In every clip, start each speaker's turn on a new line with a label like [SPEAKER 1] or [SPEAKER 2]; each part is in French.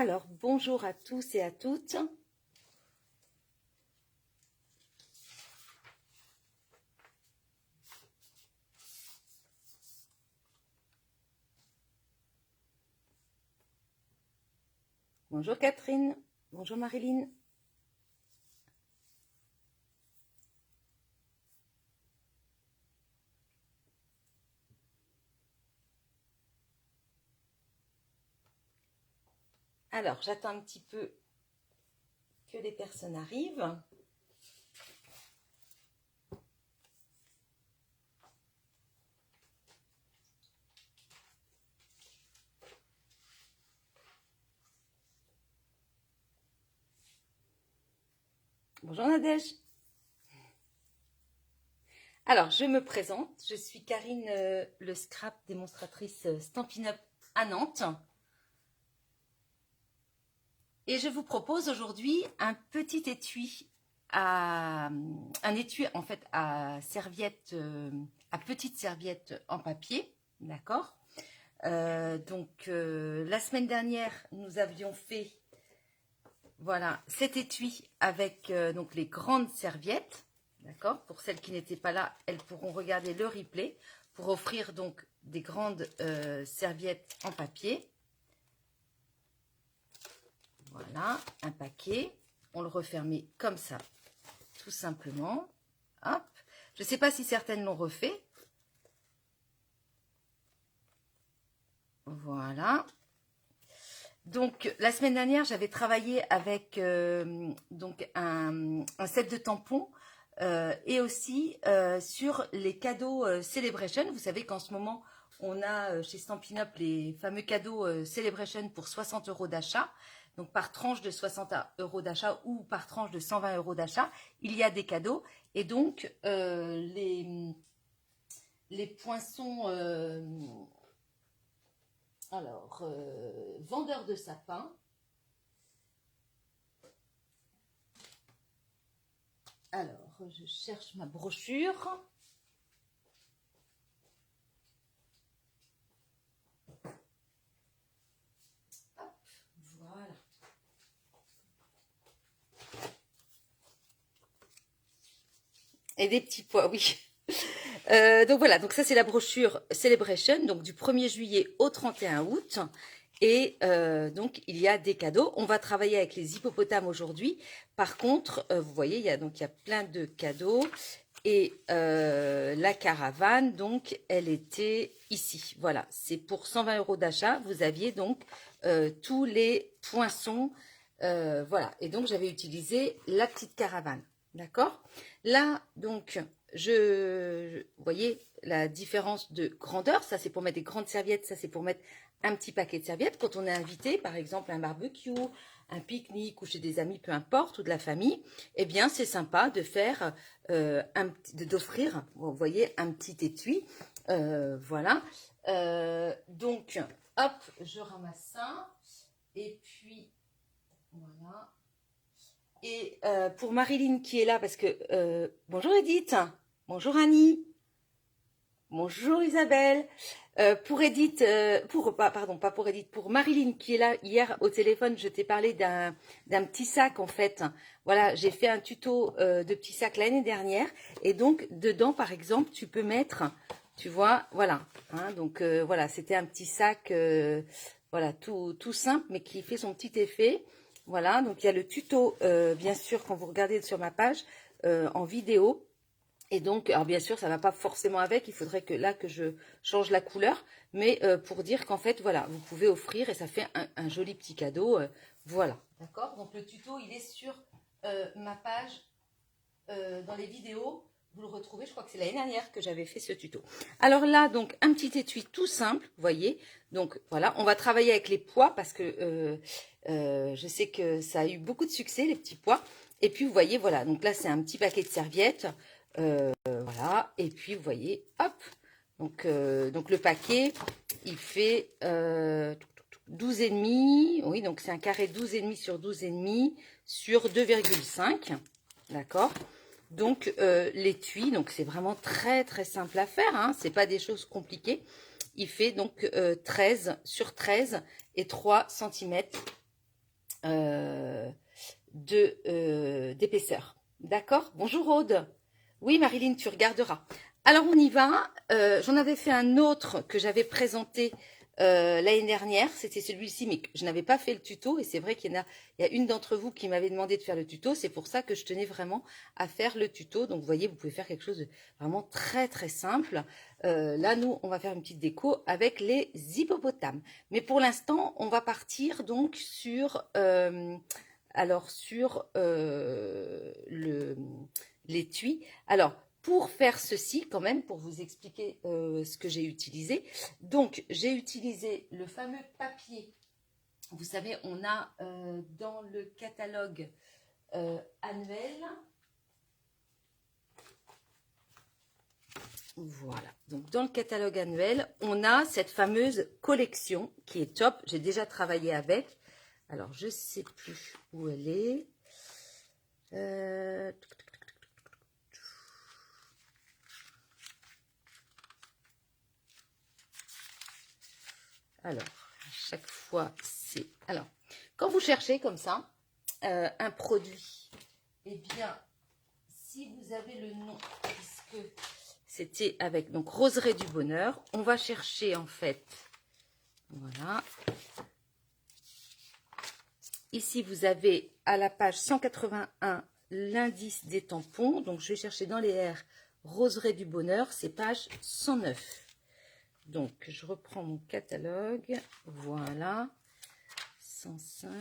[SPEAKER 1] Alors, bonjour à tous et à toutes. Bonjour Catherine, bonjour Marilyn. Alors, j'attends un petit peu que les personnes arrivent. Bonjour Nadège. Alors, je me présente, je suis Karine, le scrap démonstratrice Stampin' Up à Nantes. Et je vous propose aujourd'hui un petit étui, un étui en fait à serviette, à petite serviette en papier, d'accord. La semaine dernière, nous avions fait voilà cet étui avec donc les grandes serviettes, d'accord. Pour celles qui n'étaient pas là, elles pourront regarder le replay pour offrir donc des grandes serviettes en papier. Voilà, un paquet. On le refermait comme ça, tout simplement. Hop. Je ne sais pas si certaines l'ont refait. Voilà. Donc, la semaine dernière, j'avais travaillé avec donc un set de tampons et aussi sur les cadeaux Celebration. Vous savez qu'en ce moment, on a chez Stampin' Up les fameux cadeaux Celebration pour 60 € d'achat. Donc, par tranche de 60 € d'achat ou par tranche de 120 € d'achat, il y a des cadeaux. Et donc, les poinçons... vendeur de sapin. Alors, je cherche ma brochure. Hop, voilà. Et des petits pois, oui. Donc voilà, donc ça c'est la brochure Celebration, donc du 1er juillet au 31 août. Et donc il y a des cadeaux. On va travailler avec les hippopotames aujourd'hui. Par contre, vous voyez, il y a plein de cadeaux. Et la caravane, donc, elle était ici. Voilà, c'est pour 120 € d'achat. Vous aviez donc tous les poinçons. Voilà, et donc j'avais utilisé la petite caravane. D'accord? Là, donc, vous voyez la différence de grandeur. Ça, c'est pour mettre des grandes serviettes. Ça, c'est pour mettre un petit paquet de serviettes. Quand on est invité, par exemple, à un barbecue, un pique-nique ou chez des amis, peu importe, ou de la famille, eh bien, c'est sympa de faire, d'offrir, vous voyez, un petit étui. Voilà. Donc, hop, je ramasse ça. Et puis, voilà. Et pour Marilyn qui est là, parce que... bonjour Edith, bonjour Annie, bonjour Isabelle. Pour Edith, pardon, pas pour Edith, pour Marilyn qui est là hier au téléphone, je t'ai parlé d'un petit sac en fait. Voilà, j'ai fait un tuto de petit sac l'année dernière. Et donc, dedans, par exemple, tu peux mettre, tu vois, voilà. Hein, donc, voilà, c'était un petit sac, voilà, tout simple, mais qui fait son petit effet. Voilà, donc il y a le tuto, bien sûr, quand vous regardez sur ma page, en vidéo. Et donc, alors bien sûr, ça ne va pas forcément avec, il faudrait que je change la couleur, mais pour dire qu'en fait, voilà, vous pouvez offrir et ça fait un joli petit cadeau. Voilà, d'accord. Donc le tuto, il est sur ma page, dans les vidéos, vous le retrouvez, je crois que c'est l'année dernière que j'avais fait ce tuto. Alors là, donc, un petit étui tout simple, vous voyez. Donc voilà, on va travailler avec les pois parce que je sais que ça a eu beaucoup de succès, les petits pois. Et puis, vous voyez, voilà, donc là, c'est un petit paquet de serviettes. Voilà, et puis vous voyez, hop, donc le paquet, il fait 12,5, oui, donc c'est un carré 12,5 sur 12,5 sur 2,5, d'accord. Donc l'étui, donc c'est vraiment très très simple à faire, hein, c'est pas des choses compliquées. Il fait donc 13 sur 13 et 3 cm. d'épaisseur. D'accord? Bonjour Aude. Oui, Marilyn, tu regarderas. Alors, on y va. J'en avais fait un autre que j'avais présenté l'année dernière. C'était celui-ci, mais je n'avais pas fait le tuto. Et c'est vrai qu'il y a une d'entre vous qui m'avait demandé de faire le tuto. C'est pour ça que je tenais vraiment à faire le tuto. Donc, vous voyez, vous pouvez faire quelque chose de vraiment très, très simple. Là, nous, on va faire une petite déco avec les hippopotames. Mais pour l'instant, on va partir donc sur... l'étui. Alors, pour faire ceci, quand même, pour vous expliquer ce que j'ai utilisé. Donc, j'ai utilisé le fameux papier. Vous savez, on a dans le catalogue annuel. Voilà. Donc, dans le catalogue annuel, on a cette fameuse collection qui est top. J'ai déjà travaillé avec. Alors, je ne sais plus où elle est. Alors, à chaque fois, c'est... Alors, quand vous cherchez comme ça, un produit, eh bien, si vous avez le nom, puisque c'était avec, donc, Roseraie du Bonheur, on va chercher, en fait, voilà. Ici, vous avez, à la page 181, l'indice des tampons. Donc, je vais chercher dans les R, Roseraie du Bonheur, c'est page 109. Donc, je reprends mon catalogue. Voilà. 105,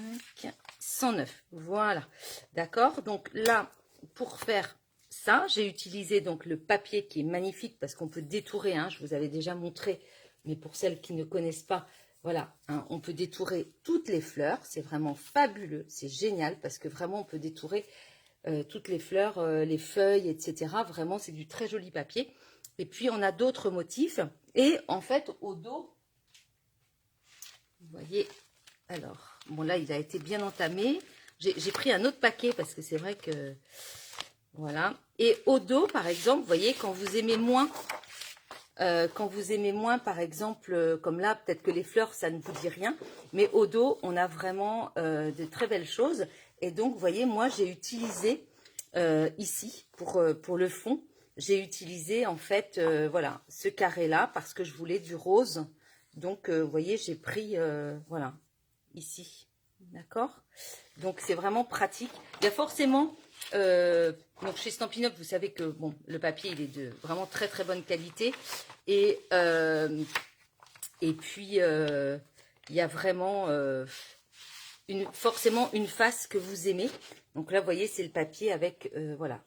[SPEAKER 1] 109. Voilà. D'accord. Donc là, pour faire ça, j'ai utilisé donc le papier qui est magnifique parce qu'on peut détourer. Hein, je vous avais déjà montré, mais pour celles qui ne connaissent pas, voilà, hein, on peut détourer toutes les fleurs. C'est vraiment fabuleux. C'est génial parce que vraiment, on peut détourer toutes les fleurs, les feuilles, etc. Vraiment, c'est du très joli papier. Et puis, on a d'autres motifs. Et en fait, au dos, vous voyez, alors, bon là, il a été bien entamé. J'ai pris un autre paquet parce que c'est vrai que, voilà. Et au dos, par exemple, vous voyez, quand vous aimez moins, par exemple, comme là, peut-être que les fleurs, ça ne vous dit rien. Mais au dos, on a vraiment de très belles choses. Et donc, vous voyez, moi, j'ai utilisé ici, pour le fond, j'ai utilisé en fait, voilà, ce carré-là parce que je voulais du rose. Donc, vous voyez, j'ai pris, voilà, ici. D'accord? Donc, c'est vraiment pratique. Il y a forcément, donc chez Stampin' Up, vous savez que bon, le papier, il est de vraiment très, très bonne qualité. Et puis, il y a vraiment forcément une face que vous aimez. Donc là, vous voyez, c'est le papier avec, voilà.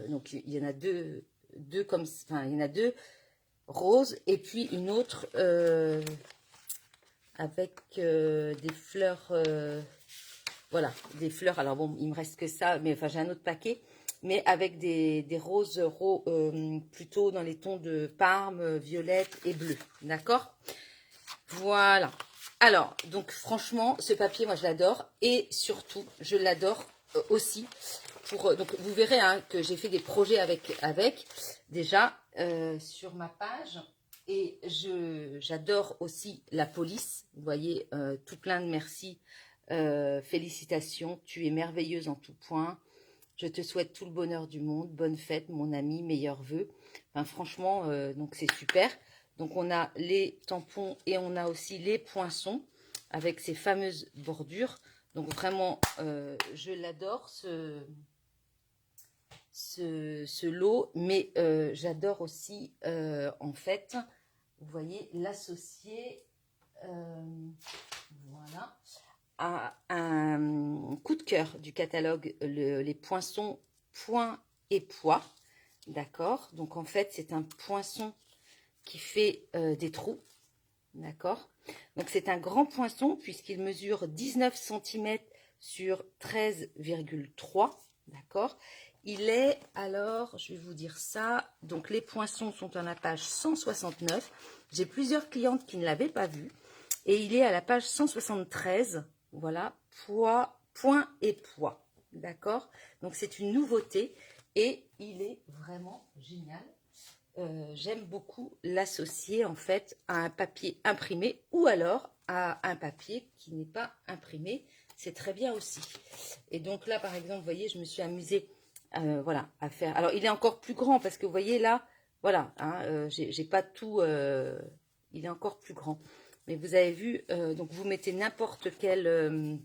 [SPEAKER 1] Donc, il y en a deux comme, enfin, il y en a deux roses et puis une autre avec des fleurs, voilà, des fleurs. Alors bon, il me reste que ça, mais enfin, j'ai un autre paquet, mais avec des roses plutôt dans les tons de parme, violette et bleu. D'accord? Voilà. Alors, donc franchement, ce papier, moi je l'adore. Et surtout, je l'adore aussi. Donc vous verrez hein, que j'ai fait des projets avec déjà sur ma page. Et j'adore aussi la police. Vous voyez, tout plein de merci. Félicitations, tu es merveilleuse en tout point. Je te souhaite tout le bonheur du monde. Bonne fête, mon ami, meilleurs vœux. Enfin, franchement, donc c'est super. Donc, on a les tampons et on a aussi les poinçons avec ces fameuses bordures. Donc, vraiment, je l'adore, ce lot. Mais j'adore aussi, en fait, vous voyez, l'associer, voilà, à un coup de cœur du catalogue, les poinçons point et pois. D'accord? Donc, en fait, c'est un poinçon qui fait des trous, d'accord? Donc c'est un grand poinçon puisqu'il mesure 19 cm sur 13,3, d'accord? Il est, alors, je vais vous dire ça, donc les poinçons sont à la page 169. J'ai plusieurs clientes qui ne l'avaient pas vu. Et il est à la page 173, voilà, point et pois, d'accord? Donc c'est une nouveauté et il est vraiment génial. J'aime beaucoup l'associer en fait à un papier imprimé ou alors à un papier qui n'est pas imprimé. C'est très bien aussi. Et donc là, par exemple, vous voyez, je me suis amusée voilà, à faire. Alors, il est encore plus grand parce que vous voyez là, voilà, hein, j'ai pas tout. Il est encore plus grand. Mais vous avez vu, donc vous mettez n'importe quel.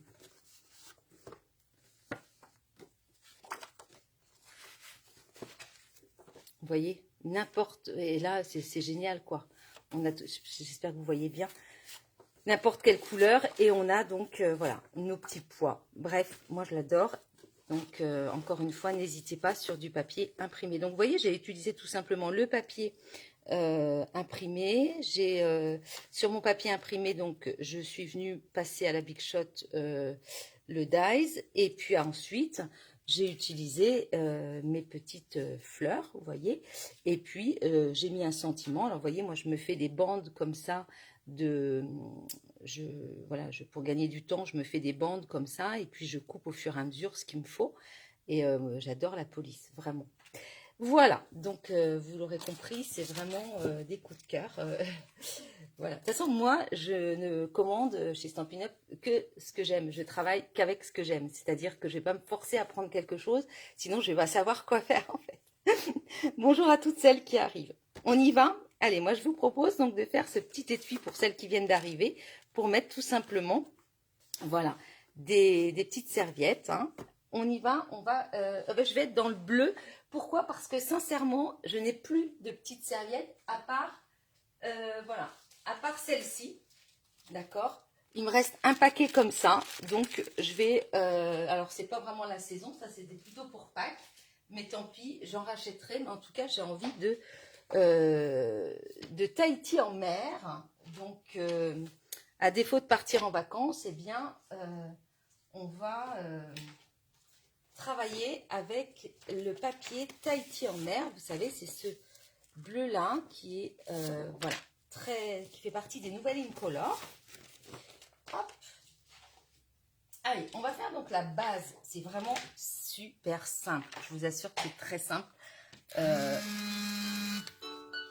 [SPEAKER 1] Vous voyez, n'importe. Et là, c'est génial, quoi. J'espère que vous voyez bien. N'importe quelle couleur. Et on a donc, voilà, nos petits pois. Bref, moi, je l'adore. Donc, encore une fois, n'hésitez pas sur du papier imprimé. Donc, vous voyez, j'ai utilisé tout simplement le papier imprimé. Sur mon papier imprimé, donc, je suis venue passer à la Big Shot le dies. Et puis ensuite, j'ai utilisé mes petites fleurs, vous voyez. Et puis, j'ai mis un sentiment. Alors, vous voyez, moi, je me fais des bandes comme ça voilà, pour gagner du temps, je me fais des bandes comme ça et puis je coupe au fur et à mesure ce qu'il me faut. Et j'adore la police, vraiment. Voilà, donc vous l'aurez compris, c'est vraiment des coups de cœur. Voilà. De toute façon, moi, je ne commande chez Stampin' Up que ce que j'aime. Je travaille qu'avec ce que j'aime. C'est-à-dire que je ne vais pas me forcer à prendre quelque chose, sinon je vais pas savoir quoi faire en fait. Bonjour à toutes celles qui arrivent. On y va? Allez, moi je vous propose donc de faire ce petit étui pour celles qui viennent d'arriver, pour mettre tout simplement, voilà, des petites serviettes. Hein. On y va, je vais être dans le bleu. Pourquoi? Parce que sincèrement, je n'ai plus de petites serviettes à part, voilà, à part celle-ci, d'accord? Il me reste un paquet comme ça, donc je vais, alors c'est pas vraiment la saison, ça c'était plutôt pour Pâques, mais tant pis, j'en rachèterai, mais en tout cas j'ai envie de Tahiti en mer, donc à défaut de partir en vacances, eh bien on va travailler avec le papier Tahiti en mer, vous savez c'est ce bleu là qui est, voilà, qui fait partie des nouvelles Incolor. Hop. Allez, on va faire donc la base. C'est vraiment super simple. Je vous assure que c'est très simple.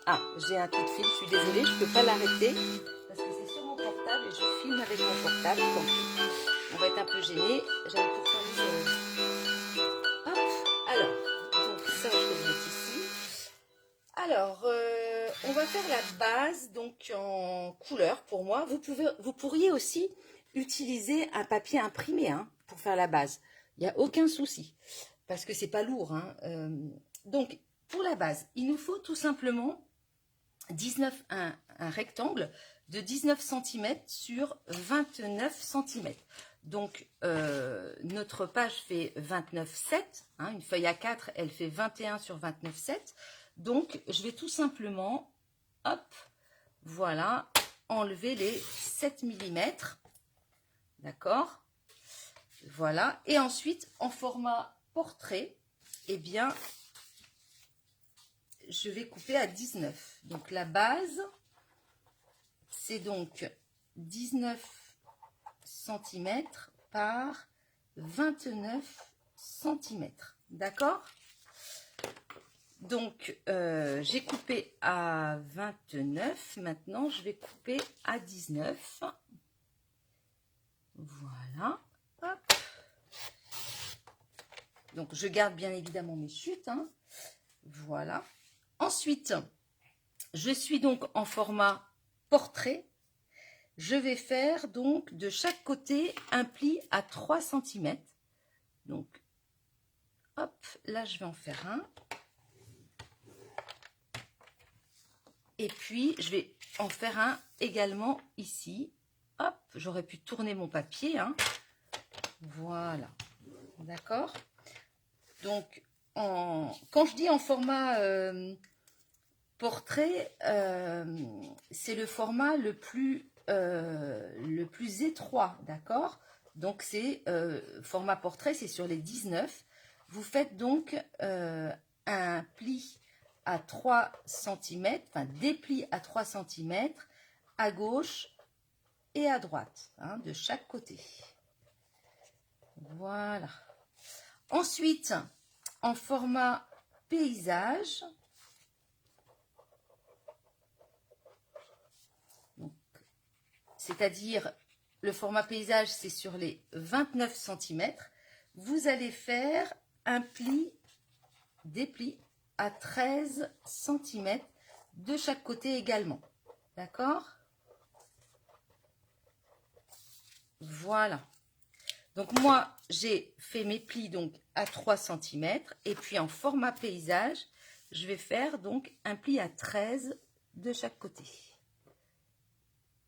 [SPEAKER 1] Ah, j'ai un coup de fil. Je suis désolée, je ne peux pas l'arrêter parce que c'est sur mon portable et je filme avec mon portable. Donc, on va être un peu gêné. J'avais pourtant mis. Hop. Alors, donc ça, je vais le mettre ici. Alors, on va faire la base donc en couleur pour moi. Vous pourriez aussi utiliser un papier imprimé hein, pour faire la base. Il n'y a aucun souci parce que c'est pas lourd. Hein. Donc, pour la base, il nous faut tout simplement un rectangle de 19 cm sur 29 cm. Donc, notre page fait 29,7. Hein, une feuille A4, elle fait 21 sur 29,7. Donc, je vais tout simplement, hop, voilà, enlever les 7 mm. D'accord? Voilà. Et ensuite, en format portrait, eh bien, je vais couper à 19. Donc, la base, c'est donc 19 cm par 29 cm. D'accord? Donc, j'ai coupé à 29. Maintenant, je vais couper à 19. Voilà. Hop. Donc, je garde bien évidemment mes chutes. Hein. Voilà. Ensuite, je suis donc en format portrait. Je vais faire donc de chaque côté un pli à 3 cm. Donc, hop, là, je vais en faire un. Et puis, je vais en faire un également ici. Hop, j'aurais pu tourner mon papier. Hein. Voilà. D'accord? Donc, quand je dis en format portrait, c'est le format le plus étroit. D'accord? Donc, c'est format portrait, c'est sur les 19. Vous faites donc un pli à 3 cm, enfin des plis à 3 cm à gauche et à droite, hein, de chaque côté. Voilà. Ensuite, en format paysage, c'est-à-dire le format paysage, c'est sur les 29 cm, vous allez faire un pli, des plis à 13 cm de chaque côté également. D'accord? Voilà. Donc moi, j'ai fait mes plis donc à 3 cm et puis en format paysage, je vais faire donc un pli à 13 de chaque côté.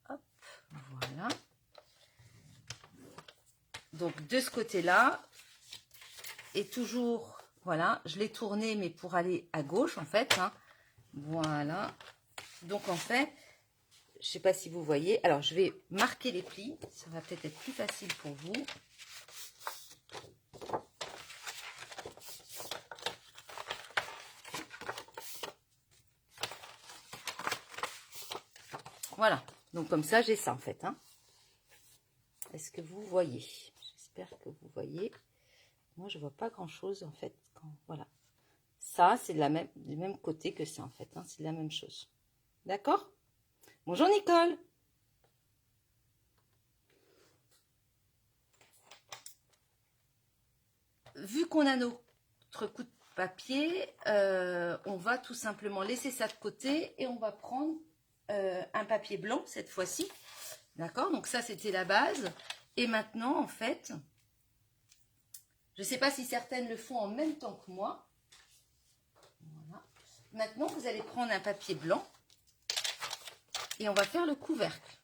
[SPEAKER 1] Hop, voilà. Donc de ce côté-là, et toujours, voilà, je l'ai tourné mais pour aller à gauche en fait. Hein. Voilà. Donc en fait, je ne sais pas si vous voyez, alors je vais marquer les plis, ça va peut-être être plus facile pour vous. Voilà, donc comme ça j'ai ça en fait. Hein. Est-ce que vous voyez? J'espère que vous voyez. Moi je vois pas grand chose en fait. Voilà, ça c'est du même côté que ça en fait. Hein. C'est la même chose. D'accord? Bonjour Nicole. Vu qu'on a notre coup de papier, on va tout simplement laisser ça de côté et on va prendre un papier blanc cette fois-ci. D'accord? Donc ça, c'était la base. Et maintenant, en fait, je ne sais pas si certaines le font en même temps que moi. Voilà. Maintenant, vous allez prendre un papier blanc et on va faire le couvercle.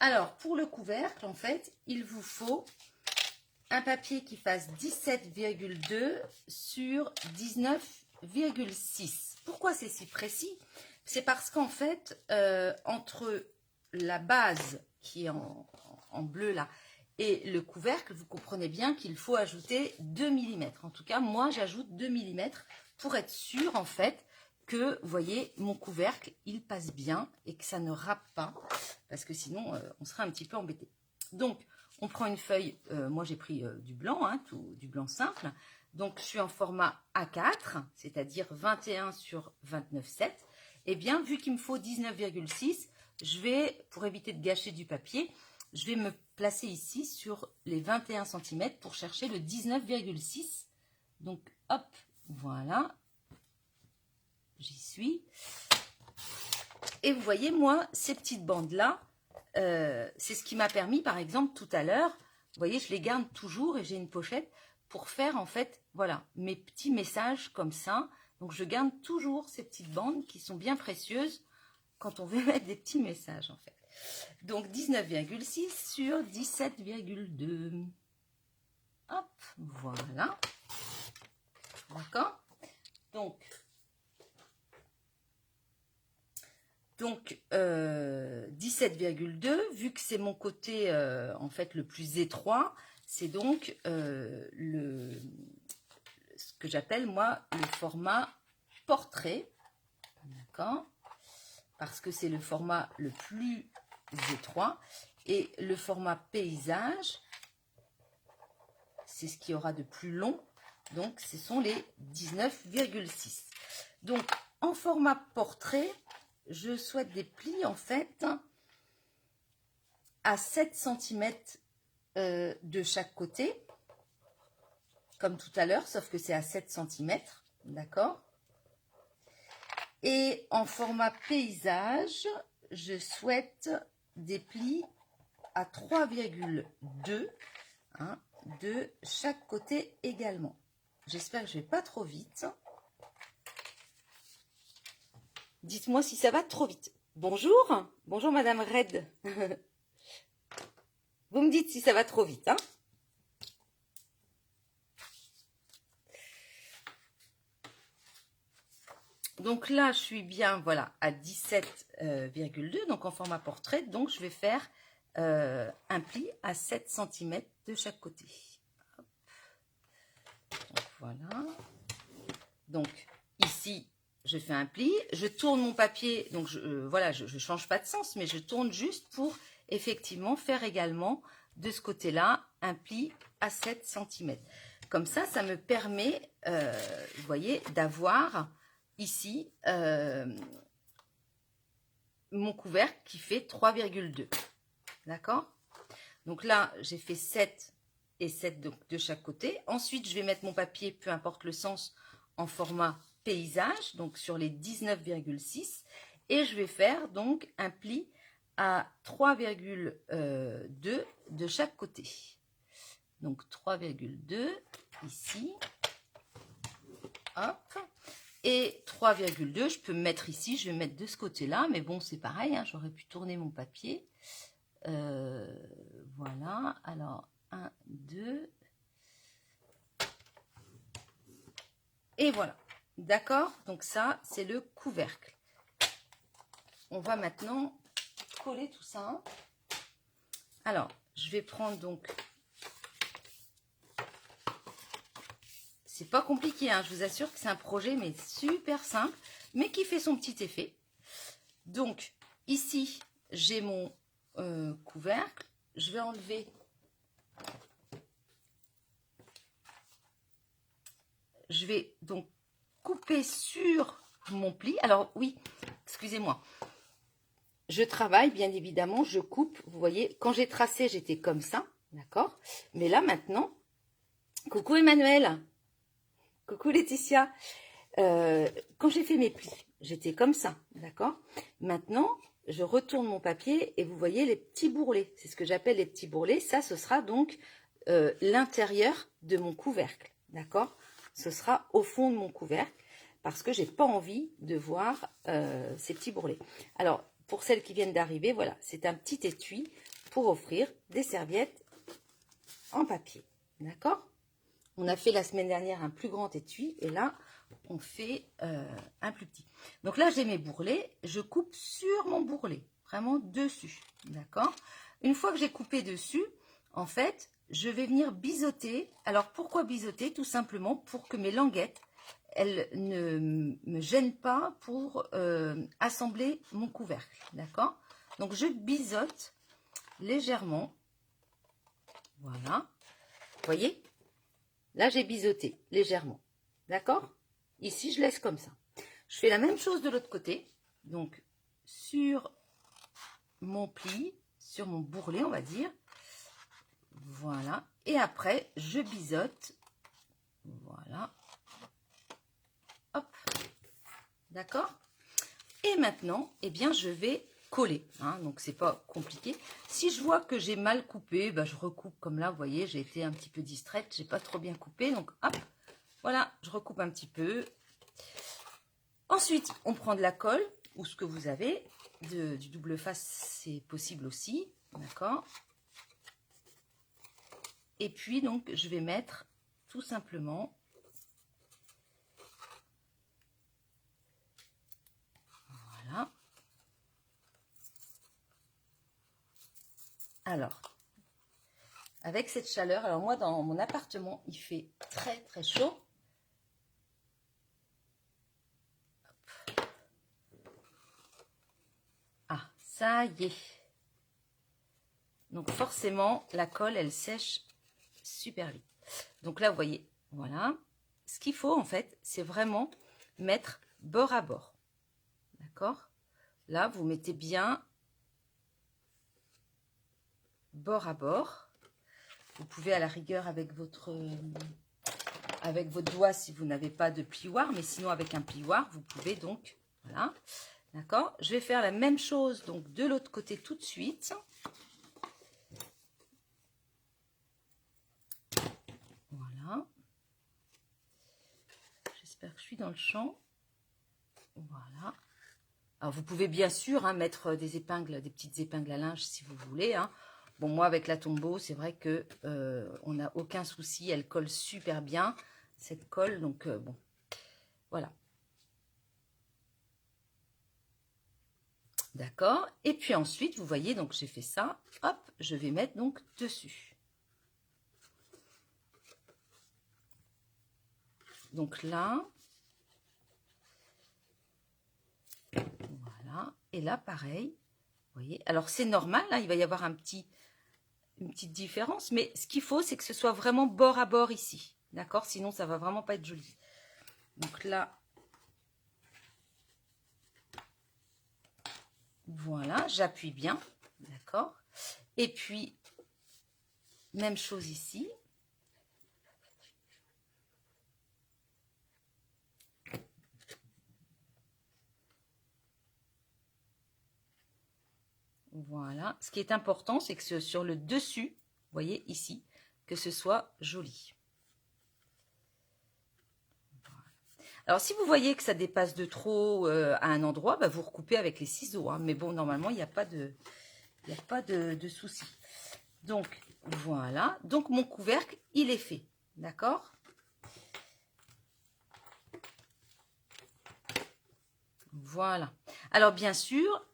[SPEAKER 1] Alors, pour le couvercle, en fait, il vous faut un papier qui fasse 17,2 sur 19,6. Pourquoi c'est si précis? C'est parce qu'en fait, entre la base qui est en bleu là et le couvercle, vous comprenez bien qu'il faut ajouter 2 mm. En tout cas, moi, j'ajoute 2 mm pour être sûr, en fait, que, vous voyez, mon couvercle, il passe bien et que ça ne râpe pas, parce que sinon, on serait un petit peu embêté. Donc, on prend une feuille, moi j'ai pris du blanc, hein, du blanc simple. Donc, je suis en format A4, c'est-à-dire 21 sur 29,7. Eh bien, vu qu'il me faut 19,6, je vais, pour éviter de gâcher du papier, je vais me placer ici sur les 21 cm pour chercher le 19,6. Donc, hop, voilà. J'y suis. Et vous voyez, moi, ces petites bandes-là, c'est ce qui m'a permis, par exemple, tout à l'heure, vous voyez, je les garde toujours et j'ai une pochette pour faire, en fait, voilà, mes petits messages comme ça. Donc, je garde toujours ces petites bandes qui sont bien précieuses quand on veut mettre des petits messages, en fait. Donc, 19,6 sur 17,2. Hop, voilà. D'accord? Donc 17,2, vu que c'est mon côté en fait le plus étroit, c'est donc ce que j'appelle moi le format portrait, d'accord, parce que c'est le format le plus étroit, et le format paysage, c'est ce qui aura de plus long, donc ce sont les 19,6. Donc en format portrait, je souhaite des plis en fait à 7 cm de chaque côté, comme tout à l'heure, sauf que c'est à 7 cm, d'accord? Et en format paysage, je souhaite des plis à 3,2 hein, de chaque côté également. J'espère que je ne vais pas trop vite. Dites-moi si ça va trop vite. Bonjour, bonjour Madame Red. Vous me dites si ça va trop vite. Hein. Donc là, je suis bien voilà, à 17,2, donc en format portrait. Donc je vais faire un pli à 7 cm de chaque côté. Hop. Donc voilà. Donc ici, je fais un pli, je tourne mon papier, donc voilà, je change pas de sens, mais je tourne juste pour effectivement faire également de ce côté-là un pli à 7 cm. Comme ça, ça me permet, vous voyez, d'avoir ici mon couvercle qui fait 3,2. D'accord? Donc là, j'ai fait 7 et 7 de chaque côté. Ensuite, je vais mettre mon papier, peu importe le sens, en format paysage, donc sur les 19,6. Et je vais faire donc un pli à 3,2 de chaque côté. Donc 3,2 ici. Hop. Et 3,2, je peux me mettre ici, je vais mettre de ce côté-là, mais bon, c'est pareil, hein, j'aurais pu tourner mon papier. Voilà, alors 1, 2. Et voilà, d'accord? Donc ça, c'est le couvercle. On va maintenant coller tout ça. Alors, je vais prendre donc... C'est pas compliqué, hein, je vous assure que c'est un projet, mais super simple, mais qui fait son petit effet. Donc, ici, j'ai mon couvercle. Je vais enlever... Je vais donc couper sur mon pli. Alors, oui, excusez-moi. Je travaille, bien évidemment, je coupe. Vous voyez, quand j'ai tracé, j'étais comme ça, d'accord? Mais là, maintenant... Coucou Emmanuel. Coucou Laetitia. Quand j'ai fait mes plis, j'étais comme ça, d'accord? Maintenant, je retourne mon papier et vous voyez les petits bourrelets. C'est ce que j'appelle les petits bourrelets. Ça, ce sera donc l'intérieur de mon couvercle, d'accord? Ce sera au fond de mon couvercle parce que j'ai pas envie de voir ces petits bourrelets. Alors, pour celles qui viennent d'arriver, voilà, c'est un petit étui pour offrir des serviettes en papier, d'accord? On a fait la semaine dernière un plus grand étui et là, on fait un plus petit. Donc là, j'ai mes bourrelets. Je coupe sur mon bourrelet, vraiment dessus, d'accord? Une fois que j'ai coupé dessus, en fait, je vais venir biseauter. Alors, pourquoi biseauter? Tout simplement pour que mes languettes, elles ne me gênent pas pour assembler mon couvercle, d'accord? Donc, je biseaute légèrement. Voilà. Vous voyez? Là, j'ai biseauté légèrement. D'accord? Ici, je laisse comme ça. Je fais la même chose de l'autre côté. Donc, sur mon pli, sur mon bourrelet, on va dire. Voilà. Et après, je biseaute. Voilà. Hop. D'accord? Et maintenant, eh bien, je vais coller. Hein, donc, c'est pas compliqué. Si je vois que j'ai mal coupé, ben, je recoupe comme là. Vous voyez, j'ai été un petit peu distraite. J'ai pas trop bien coupé. Donc, hop. Voilà, je recoupe un petit peu. Ensuite, on prend de la colle, ou ce que vous avez. Du double face, c'est possible aussi. D'accord? Et puis, donc, je vais mettre tout simplement... Voilà. Alors, avec cette chaleur, alors moi, dans mon appartement, il fait très, très chaud. Ah, ça y est. Donc, forcément, la colle, elle sèche super vite. Donc là, vous voyez, voilà. Ce qu'il faut, en fait, c'est vraiment mettre bord à bord. D'accord? Là, vous mettez bien bord à bord. Vous pouvez, à la rigueur, avec votre doigt, si vous n'avez pas de plioir, mais sinon, avec un plioir, vous pouvez donc, voilà. D'accord? Je vais faire la même chose, donc, de l'autre côté tout de suite. Voilà. J'espère que je suis dans le champ. Voilà. Alors, vous pouvez bien sûr hein, mettre des épingles, des petites épingles à linge si vous voulez. Hein. Bon, moi, avec la Tombow, c'est vrai que on n'a aucun souci. Elle colle super bien, cette colle. Donc, bon, voilà. D'accord. Et puis ensuite, vous voyez, donc j'ai fait ça. Hop, je vais mettre donc dessus. Donc là, voilà. Et là, pareil, vous voyez. Alors, c'est normal, hein, il va y avoir une petite différence. Mais ce qu'il faut, c'est que ce soit vraiment bord à bord ici. D'accord? Sinon, ça va vraiment pas être joli. Donc là, Voilà, j'appuie bien, d'accord. Et puis, même chose ici. Voilà. Ce qui est important, c'est que sur le dessus, vous voyez ici, que ce soit joli. Voilà. Alors, si vous voyez que ça dépasse de trop à un endroit, bah, vous recoupez avec les ciseaux. Hein. Mais bon, normalement, il n'y a pas de souci. Donc, voilà. Donc, mon couvercle, il est fait. D'accord ? Voilà. Alors, bien sûr,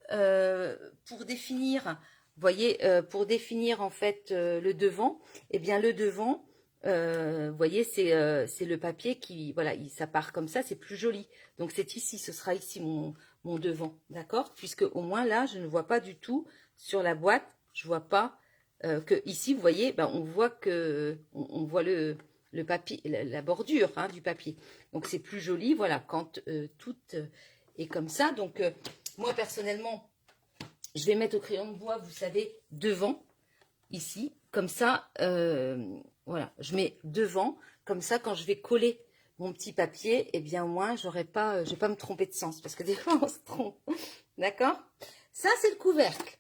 [SPEAKER 1] pour définir, vous voyez, pour définir en fait le devant, eh bien, le devant, vous voyez, c'est le papier qui, voilà, ça part comme ça, c'est plus joli. Donc, c'est ici, ce sera ici mon devant, d'accord? Puisque au moins là, je ne vois pas du tout sur la boîte, je vois pas que ici, vous voyez, ben, on voit que, on voit le papier, la bordure hein, du papier. Donc, c'est plus joli, voilà, quand tout est comme ça. Donc, moi, personnellement, je vais mettre au crayon de bois, vous savez, devant, ici, comme ça, voilà, je mets devant, comme ça, quand je vais coller mon petit papier, eh bien, au moins, je vais pas me tromper de sens, parce que des fois, on se trompe, d'accord? Ça, c'est le couvercle.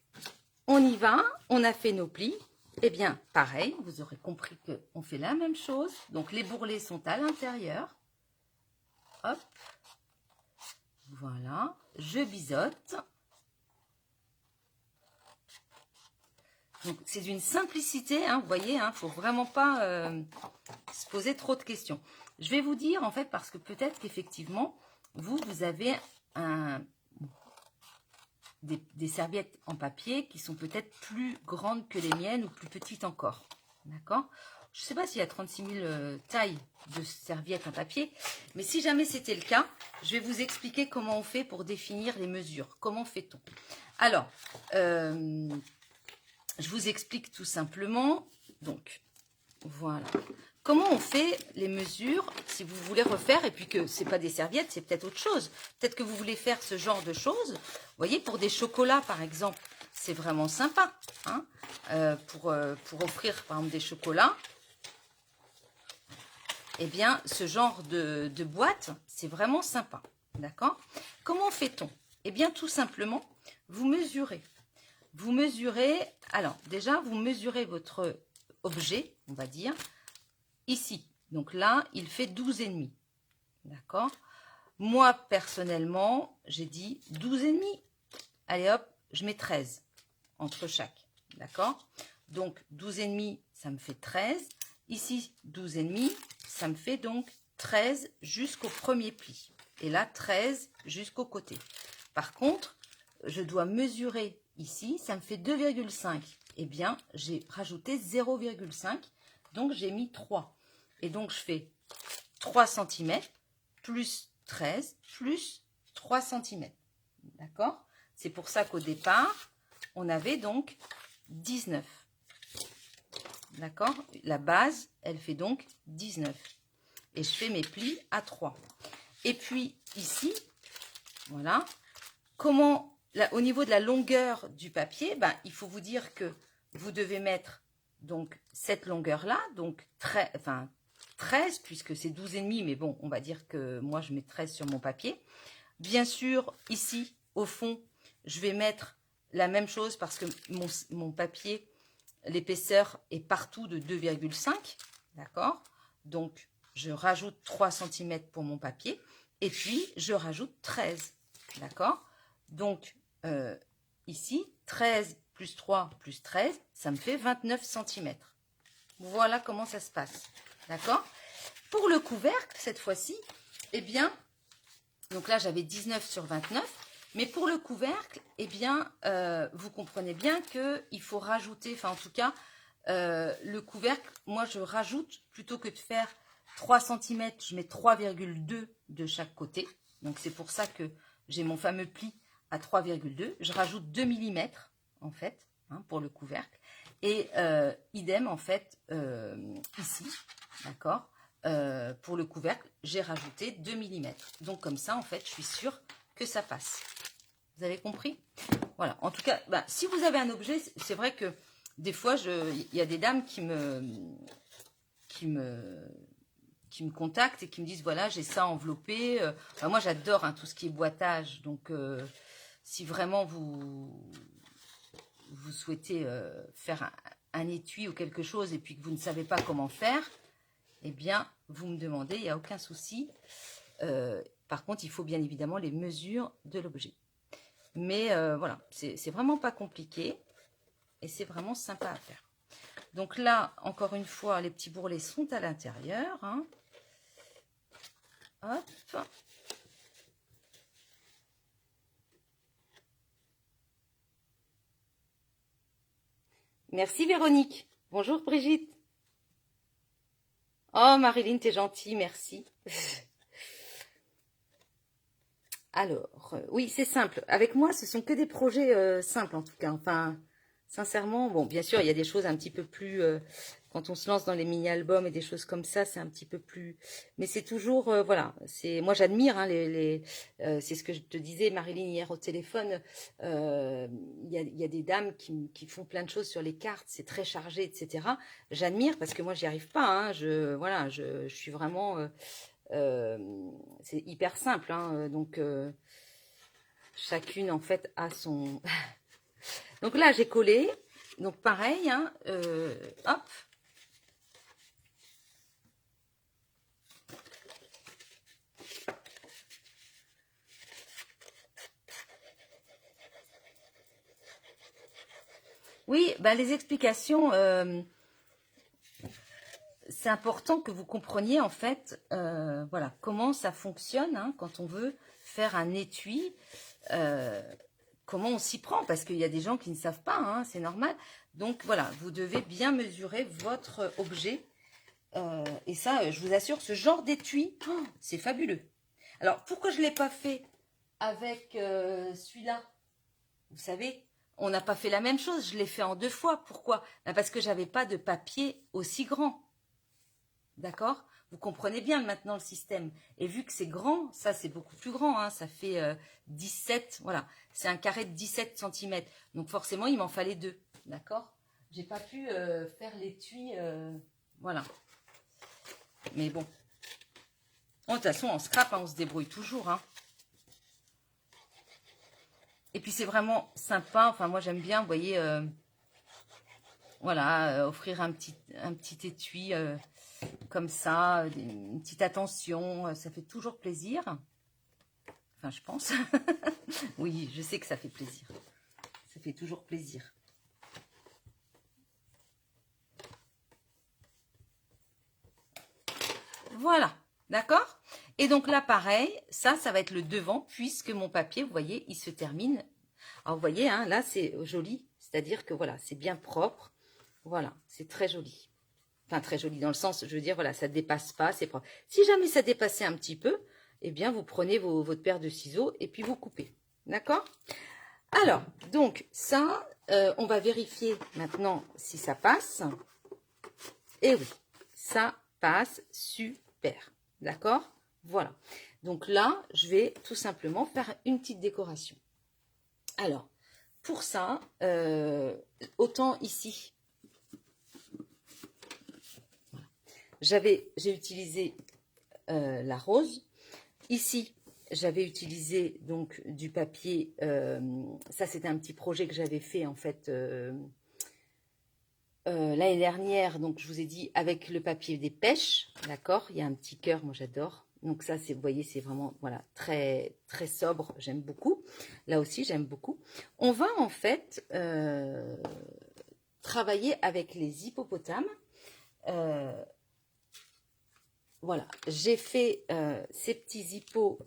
[SPEAKER 1] On y va, on a fait nos plis. Eh bien, pareil, vous aurez compris qu'on fait la même chose. Donc, les bourrelets sont à l'intérieur. Hop. Voilà, je biseaute. Donc, c'est d'une simplicité, hein, vous voyez, il ne faut vraiment pas se poser trop de questions. Je vais vous dire, en fait, parce que peut-être qu'effectivement, vous avez des serviettes en papier qui sont peut-être plus grandes que les miennes ou plus petites encore. D'accord ? Je ne sais pas s'il y a 36 000 tailles de serviettes en papier, mais si jamais c'était le cas, je vais vous expliquer comment on fait pour définir les mesures. Comment fait-on ? Alors, je vous explique tout simplement. Donc, voilà. Comment on fait les mesures si vous voulez refaire et puis que ce n'est pas des serviettes, c'est peut-être autre chose. Peut-être que vous voulez faire ce genre de choses. Vous voyez, pour des chocolats, par exemple, c'est vraiment sympa. Hein, pour offrir, par exemple, des chocolats. Eh bien, ce genre de boîte, c'est vraiment sympa. D'accord ? Comment fait-on ? Eh bien, tout simplement, vous mesurez. Vous mesurez, alors déjà, vous mesurez votre objet, on va dire, ici. Donc là, il fait 12,5. D'accord ? Moi, personnellement, j'ai dit 12,5. Allez hop, je mets 13 entre chaque. D'accord ? Donc 12,5, ça me fait 13. Ici, 12,5, ça me fait donc 13 jusqu'au premier pli. Et là, 13 jusqu'au côté. Par contre, je dois mesurer ici, ça me fait 2,5. Eh bien, j'ai rajouté 0,5, donc j'ai mis 3. Et donc, je fais 3 cm plus 13 plus 3 cm. D'accord ? C'est pour ça qu'au départ, on avait donc 19. D'accord ? La base, elle fait donc 19. Et je fais mes plis à 3. Et puis, ici, voilà. Comment, là, au niveau de la longueur du papier, ben, il faut vous dire que vous devez mettre donc cette longueur-là, donc 13, puisque c'est 12,5, mais bon, on va dire que moi, je mets 13 sur mon papier. Bien sûr, ici, au fond, je vais mettre la même chose parce que mon papier, l'épaisseur est partout de 2,5, d'accord? Donc, je rajoute 3 cm pour mon papier et puis je rajoute 13, d'accord? Donc, ici, 13 plus 3 plus 13, ça me fait 29 cm. Voilà comment ça se passe, d'accord? Pour le couvercle, cette fois-ci, eh bien, donc là, j'avais 19 sur 29. Mais pour le couvercle, eh bien, vous comprenez bien qu'il faut rajouter, enfin en tout cas, le couvercle, moi je rajoute, plutôt que de faire 3 cm, je mets 3,2 de chaque côté. Donc c'est pour ça que j'ai mon fameux pli à 3,2. Je rajoute 2 mm en fait, hein, pour le couvercle. Et idem en fait, ici, d'accord ? Pour le couvercle, j'ai rajouté 2 mm. Donc comme ça, en fait, je suis sûre que ça passe. Vous avez compris ? Voilà, en tout cas, bah, si vous avez un objet, c'est vrai que des fois, il y a des dames qui me contactent et qui me disent, voilà, j'ai ça enveloppé. Enfin, moi, j'adore tout ce qui est boitage. Donc, si vraiment vous souhaitez faire un étui ou quelque chose et puis que vous ne savez pas comment faire, eh bien, vous me demandez, il n'y a aucun souci. Par contre, il faut bien évidemment les mesures de l'objet. Mais voilà, c'est vraiment pas compliqué et c'est vraiment sympa à faire. Donc là, encore une fois, les petits bourrelets sont à l'intérieur. Hein. Hop. Merci Véronique. Bonjour Brigitte. Oh Marilyn, t'es gentille, merci. Alors, oui, c'est simple. Avec moi, ce sont que des projets simples en tout cas. Enfin, sincèrement, bon, bien sûr, il y a des choses un petit peu plus... quand on se lance dans les mini-albums et des choses comme ça, c'est un petit peu plus... Mais c'est toujours... voilà, moi j'admire, hein, c'est ce que je te disais, Marilyn, hier au téléphone. Il y a des dames qui font plein de choses sur les cartes, c'est très chargé, etc. J'admire parce que moi, j'y arrive pas. Hein, je suis vraiment... c'est hyper simple, hein, donc chacune en fait a son... Donc là j'ai collé, donc pareil, hein, hop. Oui, bah les explications, c'est important que vous compreniez en fait, voilà, comment ça fonctionne hein, quand on veut faire un étui. Comment on s'y prend, parce qu'il y a des gens qui ne savent pas, hein, c'est normal. Donc voilà, vous devez bien mesurer votre objet. Et ça, je vous assure, ce genre d'étui, oh, c'est fabuleux. Alors, pourquoi je ne l'ai pas fait avec celui-là? Vous savez, on n'a pas fait la même chose, je l'ai fait en 2 fois. Pourquoi? Parce que j'avais pas de papier aussi grand. D'accord? Vous comprenez bien maintenant le système. Et vu que c'est grand, ça c'est beaucoup plus grand, hein, ça fait 17, voilà. C'est un carré de 17 cm. Donc forcément, il m'en fallait 2. D'accord? J'ai pas pu faire l'étui, voilà. Mais bon. De toute façon, en scrap, hein, on se débrouille toujours. Hein. Et puis c'est vraiment sympa. Enfin, moi j'aime bien, vous voyez, voilà, offrir un petit étui comme ça, une petite attention, ça fait toujours plaisir. Enfin, je pense. Oui, je sais que ça fait plaisir. Ça fait toujours plaisir. Voilà, d'accord? Et donc là, pareil, ça va être le devant, puisque mon papier, vous voyez, il se termine. Alors, vous voyez, hein, là, c'est joli. C'est-à-dire que, voilà, c'est bien propre. Voilà, c'est très joli. Enfin, très joli dans le sens, je veux dire, voilà, ça ne dépasse pas, c'est propre. Si jamais ça dépassait un petit peu, eh bien, vous prenez votre paire de ciseaux et puis vous coupez. D'accord? Alors, donc, ça, on va vérifier maintenant si ça passe. Et oui, ça passe super. D'accord? Voilà. Donc là, je vais tout simplement faire une petite décoration. Alors, pour ça, autant ici, j'ai utilisé la rose. Ici, j'avais utilisé donc du papier. Ça, c'était un petit projet que j'avais fait en fait l'année dernière. Donc, je vous ai dit avec le papier des pêches, d'accord. Il y a un petit cœur, moi j'adore. Donc ça, vous voyez, c'est vraiment voilà très très sobre. J'aime beaucoup. Là aussi, j'aime beaucoup. On va en fait travailler avec les hippopotames. Voilà, j'ai fait ces petits hippos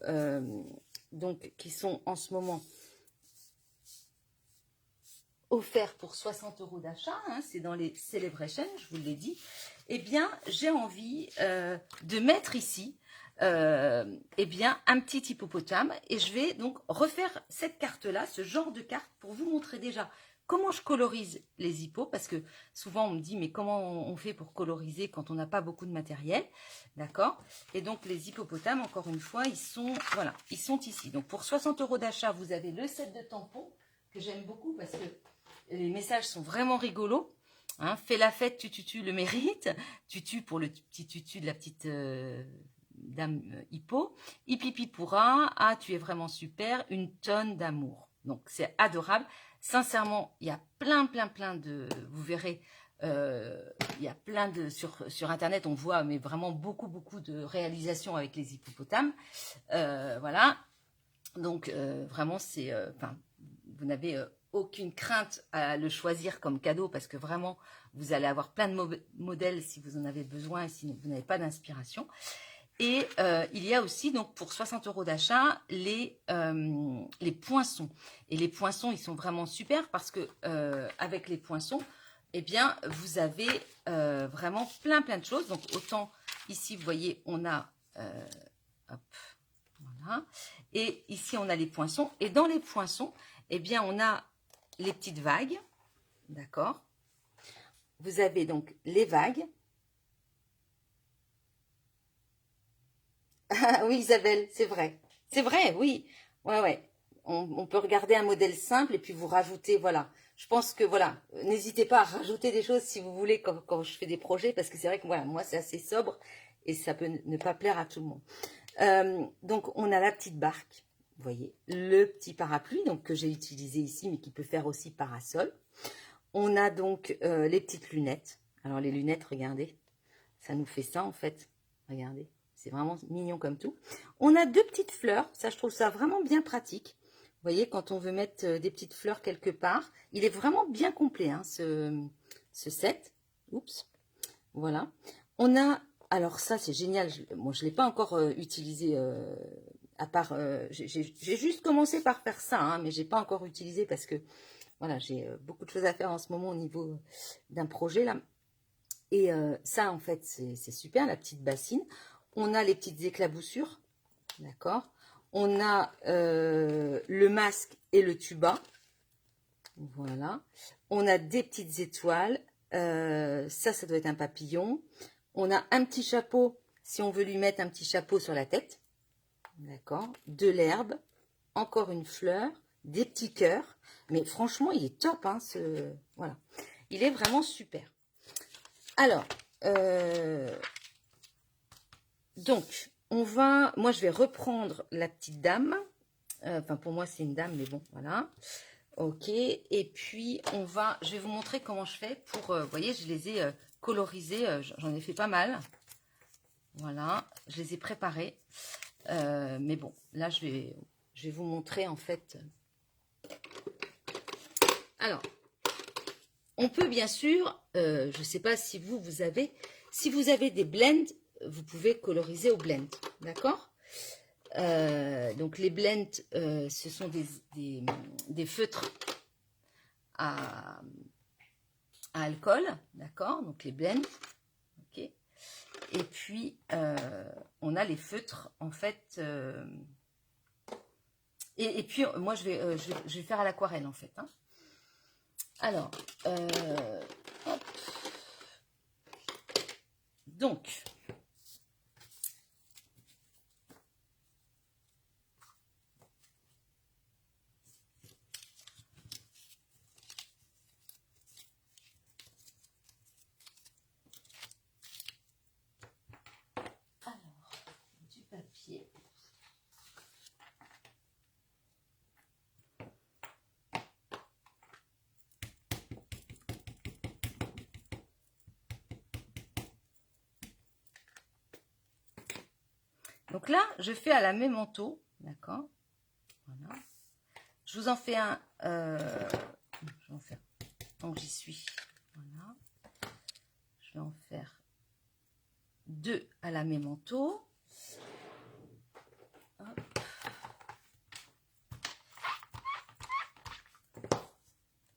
[SPEAKER 1] donc, qui sont en ce moment offerts pour 60 € d'achat. Hein, c'est dans les Celebrations, je vous l'ai dit. Eh bien, j'ai envie de mettre ici eh bien, un petit hippopotame. Et je vais donc refaire cette carte-là, ce genre de carte, pour vous montrer déjà comment je colorise les hippos, parce que souvent on me dit mais comment on fait pour coloriser quand on n'a pas beaucoup de matériel, d'accord? Et donc les hippopotames, encore une fois, ils sont voilà, ils sont ici. Donc pour 60 € d'achat, vous avez le set de tampons que j'aime beaucoup parce que les messages sont vraiment rigolos. Hein, fais la fête, tu le mérite. Tutu pour le petit tutu de la petite dame hippo. Hipipi pourra. Ah, tu es vraiment super. Une tonne d'amour. Donc, c'est adorable. Sincèrement, il y a plein de... Vous verrez, il y a plein de... Sur Internet, on voit mais vraiment beaucoup de réalisations avec les hippopotames. Voilà. Donc, vraiment, c'est... vous n'avez aucune crainte à le choisir comme cadeau parce que vraiment, vous allez avoir plein de modèles si vous en avez besoin et si vous n'avez pas d'inspiration. Et il y a aussi, donc pour 60 € d'achat, les poinçons. Et les poinçons, ils sont vraiment super parce que avec les poinçons, eh bien, vous avez vraiment plein de choses. Donc autant ici, vous voyez, on a... hop, voilà. Et ici, on a les poinçons. Et dans les poinçons, eh bien, on a les petites vagues. D'accord? Vous avez donc les vagues. Ah oui, Isabelle, c'est vrai. C'est vrai, oui. Ouais. On peut regarder un modèle simple et puis vous rajoutez, voilà. Je pense que, voilà, n'hésitez pas à rajouter des choses si vous voulez quand je fais des projets, parce que c'est vrai que, voilà, moi, c'est assez sobre et ça peut ne pas plaire à tout le monde. Donc, on a la petite barque, vous voyez, le petit parapluie, donc que j'ai utilisé ici, mais qui peut faire aussi parasol. On a donc les petites lunettes. Alors, les lunettes, regardez, ça nous fait ça, en fait. Regardez. C'est vraiment mignon comme tout. On a deux petites fleurs. Ça, je trouve ça vraiment bien pratique. Vous voyez, quand on veut mettre des petites fleurs quelque part. Il est vraiment bien complet, hein, ce set. Oups. Voilà. On a... Alors ça, c'est génial. Moi, je ne l'ai pas encore utilisé à part... j'ai juste commencé par faire ça, hein, mais je n'ai pas encore utilisé parce que voilà, j'ai beaucoup de choses à faire en ce moment au niveau d'un projet là. Et ça, en fait, c'est super, la petite bassine. On a les petites éclaboussures, d'accord. On a le masque et le tuba, voilà. On a des petites étoiles, ça doit être un papillon. On a un petit chapeau, si on veut lui mettre un petit chapeau sur la tête, d'accord. De l'herbe, encore une fleur, des petits cœurs. Mais franchement, il est top, hein, voilà. Il est vraiment super. Alors, donc, moi je vais reprendre la petite dame. Enfin, pour moi, c'est une dame, mais bon, voilà. Ok, et puis je vais vous montrer comment je fais pour, vous voyez, je les ai colorisés, j'en ai fait pas mal. Voilà, je les ai préparés. Mais bon, là, je vais vous montrer, en fait. Alors, on peut bien sûr, je ne sais pas si vous avez des blends, vous pouvez coloriser au blend, d'accord? Donc les blends, ce sont des feutres à alcool, d'accord? Donc les blends, ok? Et puis on a les feutres, en fait. Et puis moi je vais faire à l'aquarelle, en fait. Hein. Alors, hop. Donc, du papier. Donc là, je fais à la mémento, d'accord? Voilà. Je vous en fais un. Je vais en faire. Donc j'y suis. Voilà. Je vais en faire 2 à la mémento. Hop.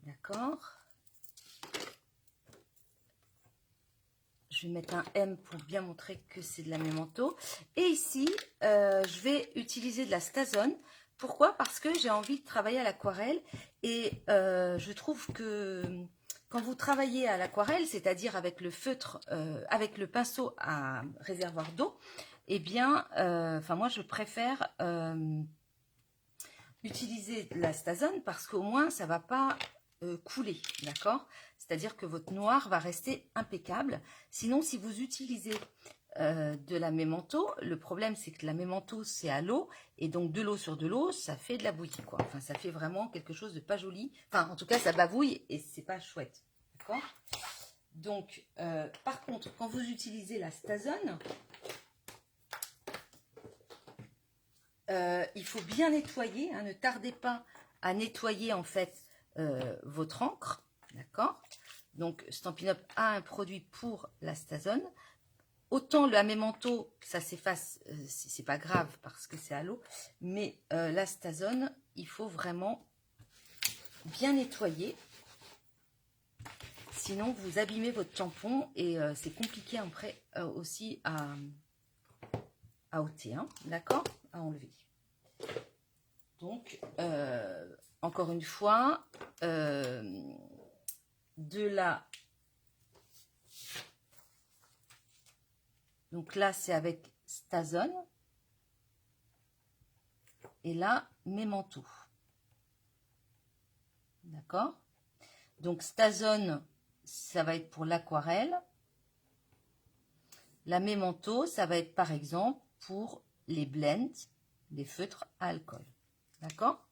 [SPEAKER 1] D'accord. Je vais mettre un M pour bien montrer que c'est de la mémento. Et ici, je vais utiliser de la Stazone. Pourquoi? Parce que j'ai envie de travailler à l'aquarelle. Et je trouve que quand vous travaillez à l'aquarelle, c'est-à-dire avec le feutre, avec le pinceau à réservoir d'eau, eh bien, moi, je préfère utilisez la Stazone parce qu'au moins ça va pas couler, d'accord? C'est-à-dire que votre noir va rester impeccable. Sinon, si vous utilisez de la Memento, le problème c'est que la Memento c'est à l'eau et donc de l'eau sur de l'eau, ça fait de la bouillie quoi. Enfin, ça fait vraiment quelque chose de pas joli. Enfin, en tout cas, ça bavouille et c'est pas chouette, d'accord? Donc, par contre, quand vous utilisez la Stazone, il faut bien nettoyer, hein, ne tardez pas à nettoyer en fait votre encre, d'accord? Donc Stampin' Up a un produit pour la Stazone. Autant le Memento, ça s'efface, c'est pas grave parce que c'est à l'eau, mais la Stazone, il faut vraiment bien nettoyer. Sinon, vous abîmez votre tampon et c'est compliqué après aussi à ôter, hein, d'accord? À enlever. Donc, encore une fois, de la... Donc là, c'est avec Stazone. Et là, Memento. D'accord? Donc, Stazone, ça va être pour l'aquarelle. La Memento, ça va être par exemple pour les blends, les feutres à alcool. D'accord?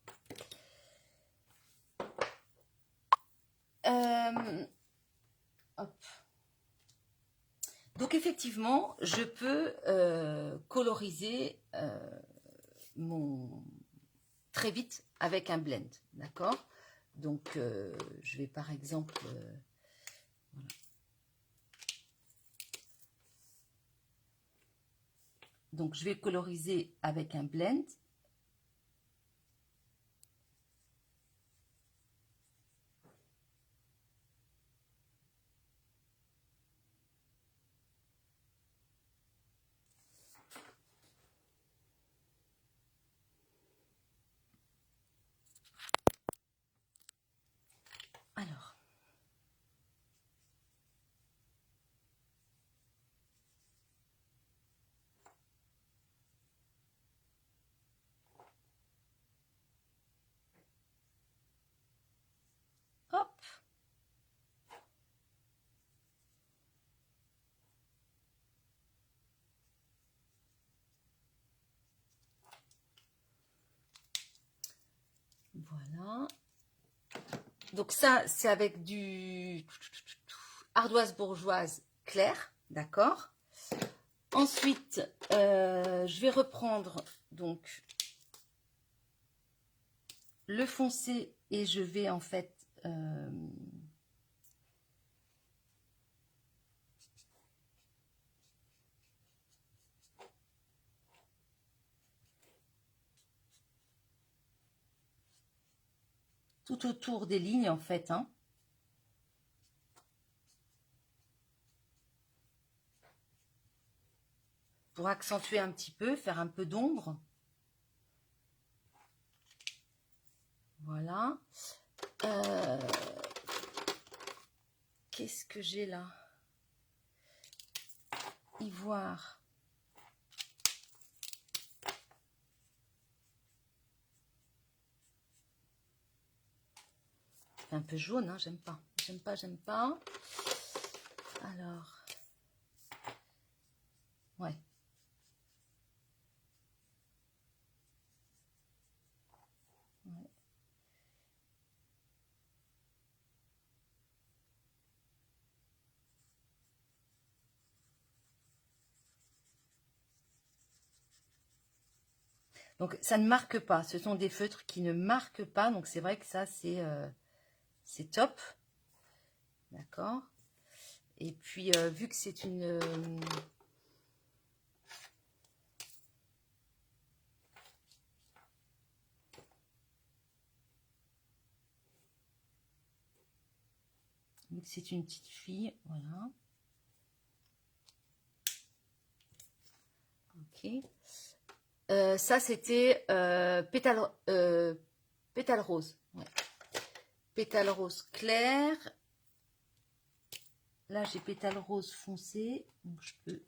[SPEAKER 1] Hop. Donc effectivement, je peux coloriser très vite avec un blend, d'accord? Donc je vais par exemple, voilà. Donc je vais coloriser avec un blend. Alors, hop. Voilà. Donc ça, c'est avec du ardoise bourgeoise claire, d'accord? Ensuite, je vais reprendre donc le foncé et je vais en fait tout autour des lignes en fait, hein. Pour accentuer un petit peu, faire un peu d'ombre. Voilà. Qu'est-ce que j'ai là? Ivoire. C'est un peu jaune, hein, j'aime pas. J'aime pas, j'aime pas. Alors. Ouais. Ouais. Donc ça ne marque pas, ce sont des feutres qui ne marquent pas, donc c'est vrai que ça c'est top, d'accord. Et puis vu que c'est une petite fille, voilà. Ok. Ça c'était pétale rose, ouais. Pétale rose clair. Là j'ai pétale rose foncé, donc je peux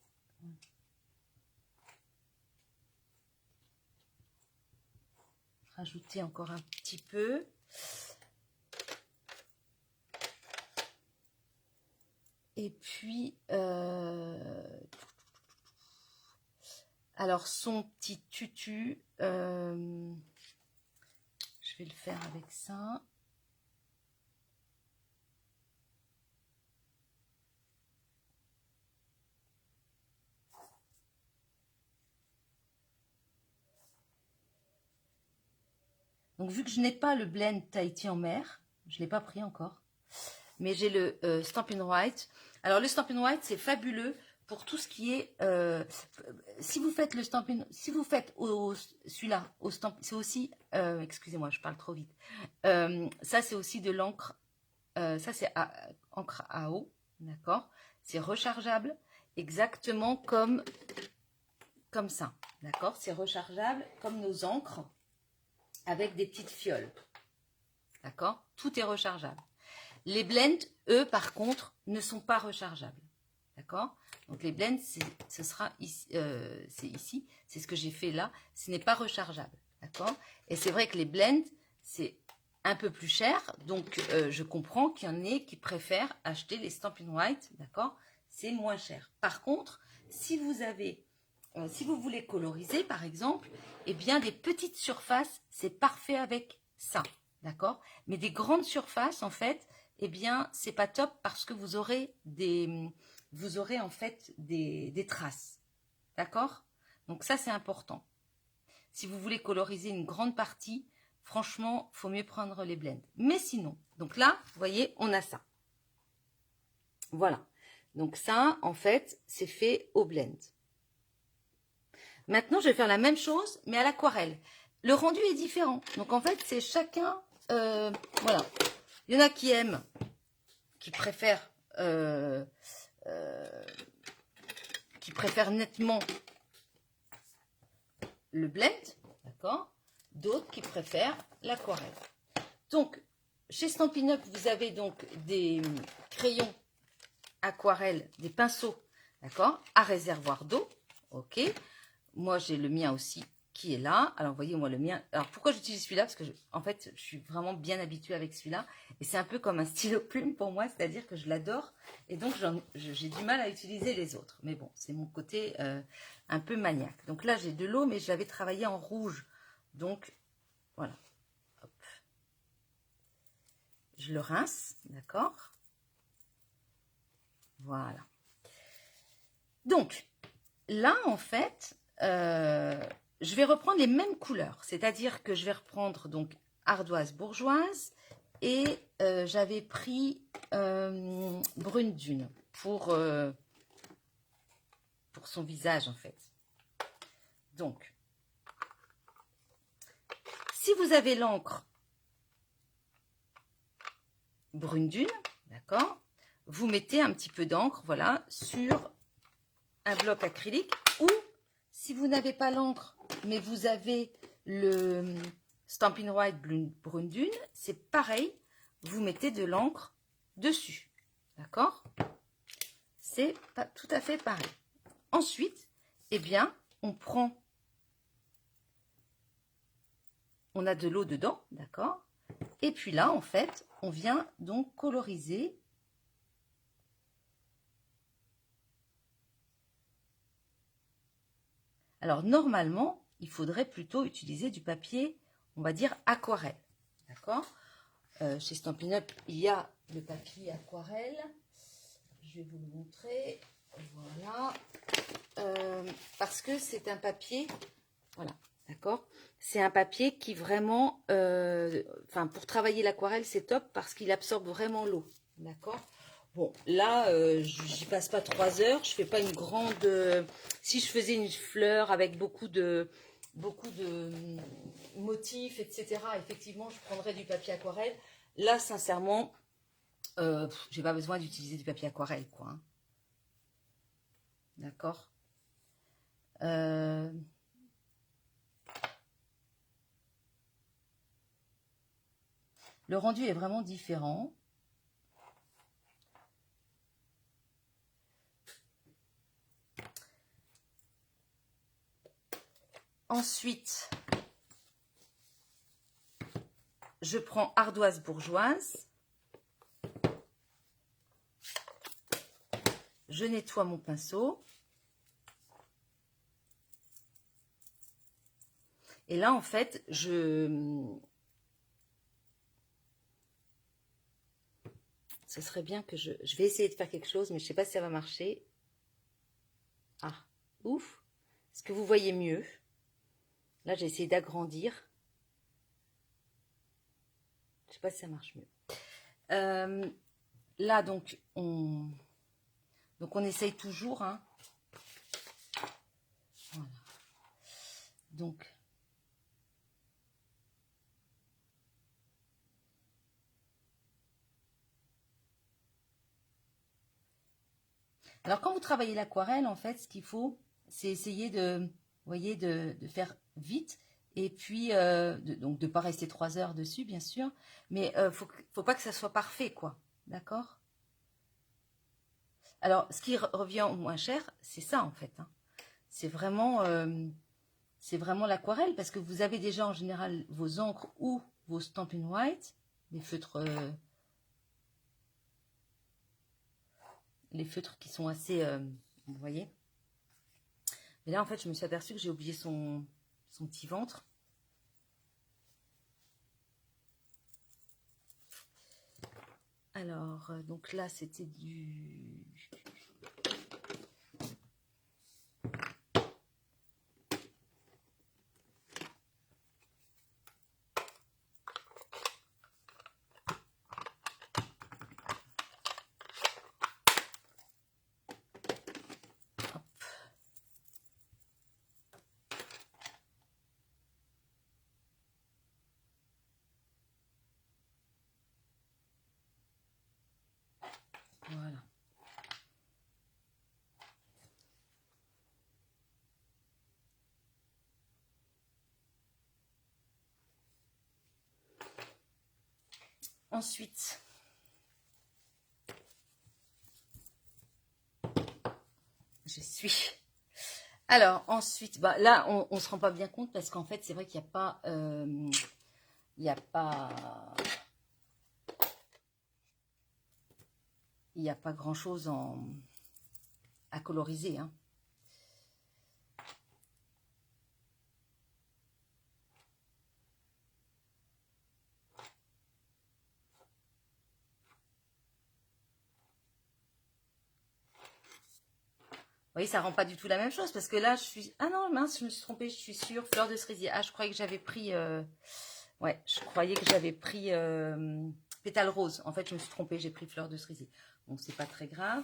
[SPEAKER 1] rajouter encore un petit peu. Et puis, alors son petit tutu, je vais le faire avec ça. Donc, vu que je n'ai pas le blend Tahiti en mer, je ne l'ai pas pris encore, mais j'ai le Stampin' White. Alors, le Stampin' White, c'est fabuleux pour tout ce qui est... si vous faites le Stampin'... Si vous faites celui-là, c'est aussi... excusez-moi, je parle trop vite. Ça, c'est aussi de l'encre. Ça, c'est encre à eau, d'accord? C'est rechargeable, exactement comme ça, d'accord? C'est rechargeable comme nos encres, avec des petites fioles. D'accord? Tout est rechargeable. Les blends, eux, par contre, ne sont pas rechargeables. D'accord? Donc les blends, ce sera ici, c'est ici, c'est ce que j'ai fait là. Ce n'est pas rechargeable. D'accord? Et c'est vrai que les blends, c'est un peu plus cher. Donc je comprends qu'il y en ait qui préfèrent acheter les Stampin' White. D'accord? C'est moins cher. Par contre, si vous avez... si vous voulez coloriser, par exemple, eh bien, des petites surfaces, c'est parfait avec ça, d'accord? Mais des grandes surfaces, en fait, eh bien, c'est pas top parce que vous aurez en fait des traces, d'accord? Donc ça, c'est important. Si vous voulez coloriser une grande partie, franchement, faut mieux prendre les blends. Mais sinon, donc là, vous voyez, on a ça. Voilà. Donc ça, en fait, c'est fait au blend. Maintenant, je vais faire la même chose, mais à l'aquarelle. Le rendu est différent. Donc, en fait, c'est chacun... voilà. Il y en a qui aiment, qui préfèrent nettement le blend, d'accord? D'autres qui préfèrent l'aquarelle. Donc, chez Stampin' Up, vous avez donc des crayons aquarelle, des pinceaux, d'accord? À réservoir d'eau, ok? Moi, j'ai le mien aussi qui est là. Alors, vous voyez, moi, le mien... Alors, pourquoi j'utilise celui-là? Parce que, en fait, je suis vraiment bien habituée avec celui-là. Et c'est un peu comme un stylo plume pour moi, c'est-à-dire que je l'adore. Et donc, j'ai du mal à utiliser les autres. Mais bon, c'est mon côté un peu maniaque. Donc là, j'ai de l'eau, mais je l'avais travaillé en rouge. Donc, voilà. Hop. Je le rince, d'accord? Voilà. Donc, là, en fait... je vais reprendre les mêmes couleurs, c'est-à-dire que je vais reprendre donc ardoise bourgeoise et j'avais pris brune dune pour son visage en fait. Donc, si vous avez l'encre brune dune, d'accord, vous mettez un petit peu d'encre, voilà, sur un bloc acrylique ou si vous n'avez pas l'encre mais vous avez le Stampin' White brune dune, c'est pareil, vous mettez de l'encre dessus, d'accord? C'est pas tout à fait pareil. Ensuite, eh bien, on a de l'eau dedans, d'accord? Et puis là, en fait, on vient donc coloriser. Alors, normalement, il faudrait plutôt utiliser du papier, on va dire, aquarelle. D'accord? Chez Stampin' Up, il y a le papier aquarelle. Je vais vous le montrer. Voilà. Parce que c'est un papier... Voilà, d'accord? C'est un papier qui vraiment... Enfin, pour travailler l'aquarelle, c'est top parce qu'il absorbe vraiment l'eau. D'accord? Bon, là, j'y passe pas 3 heures. Je fais pas une grande... si je faisais une fleur avec beaucoup de motifs, etc., effectivement, je prendrais du papier aquarelle. Là, sincèrement, j'ai pas besoin d'utiliser du papier aquarelle, quoi. Hein. D'accord? Le rendu est vraiment différent. Ensuite, je prends ardoise bourgeoise. Je nettoie mon pinceau. Et là, en fait, ce serait bien que je vais essayer de faire quelque chose, mais je ne sais pas si ça va marcher. Ah, ouf. Est-ce que vous voyez mieux? Là, j'ai essayé d'agrandir. Je ne sais pas si ça marche mieux. Là, donc, on essaye toujours. Hein. Voilà. Donc, alors, quand vous travaillez l'aquarelle, en fait, ce qu'il faut, c'est essayer de, voyez, de faire vite. Et puis, donc, de ne pas rester 3 heures dessus, bien sûr. Mais faut pas que ça soit parfait, quoi. D'accord? Alors, ce qui revient moins cher, c'est ça, en fait. Hein. C'est vraiment l'aquarelle, parce que vous avez déjà, en général, vos encres ou vos Stampin' White, les feutres qui sont assez, vous voyez. Mais là, en fait, je me suis aperçue que j'ai oublié son petit ventre. Alors, donc là, c'était du... Hop. Voilà. Ensuite, je suis... Alors, ensuite, bah, là, on ne se rend pas bien compte parce qu'en fait, c'est vrai qu'il n'y a pas... il n'y a pas... Il n'y a pas grand-chose à coloriser. Hein. Vous voyez, ça rend pas du tout la même chose parce que là, je suis... Ah non, mince, je me suis trompée, je suis sûre. Fleur de cerisier. Ah, je croyais que j'avais pris... Ouais, je croyais que j'avais pris pétale rose. En fait, je me suis trompée, j'ai pris fleur de cerisier. Bon, c'est pas très grave.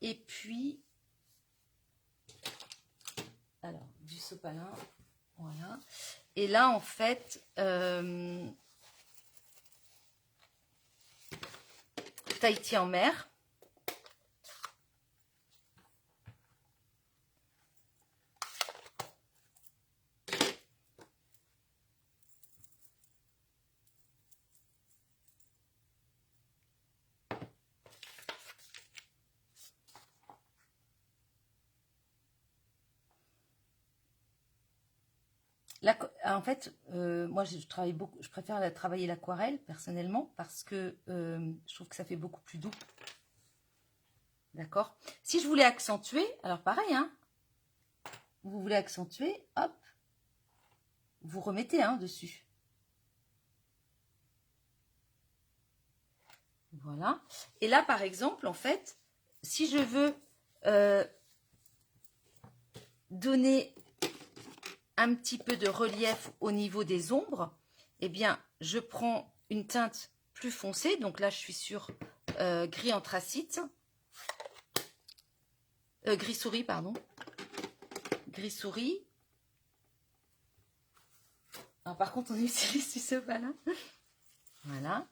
[SPEAKER 1] Et puis... Alors, du sopalin. Voilà. Et là, en fait... Tahiti en mer. En fait, moi, je travaille beaucoup. Je préfère travailler l'aquarelle personnellement parce que je trouve que ça fait beaucoup plus doux. D'accord. Si je voulais accentuer, alors pareil, hein. Vous voulez accentuer, hop, vous remettez dessus. Voilà. Et là, par exemple, en fait, si je veux donner un petit peu de relief au niveau des ombres, eh bien, je prends une teinte plus foncée. Donc là, je suis sur gris anthracite. Gris souris, pardon. Gris souris. Alors, par contre, on utilise du sopalin. Voilà.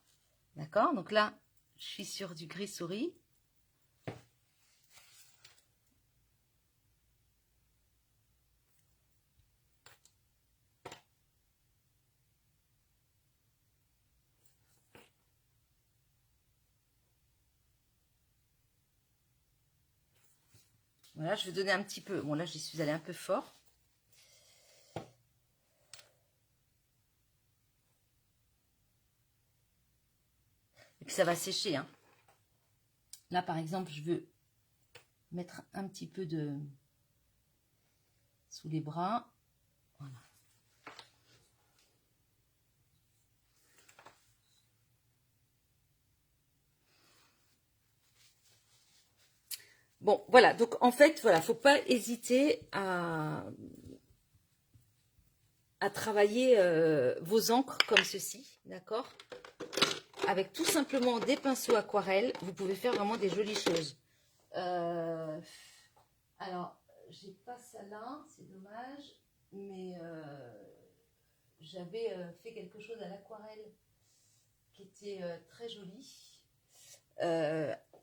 [SPEAKER 1] D'accord. Donc là, je suis sur du gris souris. Voilà, je vais donner un petit peu. Bon, là, j'y suis allée un peu fort. que ça va sécher, hein. Là, par exemple, je veux mettre un petit peu de sous les bras. Voilà. Bon, voilà. Donc, en fait, voilà, faut pas hésiter à travailler vos encres comme ceci, d'accord? Avec tout simplement des pinceaux aquarelles, vous pouvez faire vraiment des jolies choses. Alors, j'ai pas ça là, c'est dommage, mais j'avais fait quelque chose à l'aquarelle qui était très joli,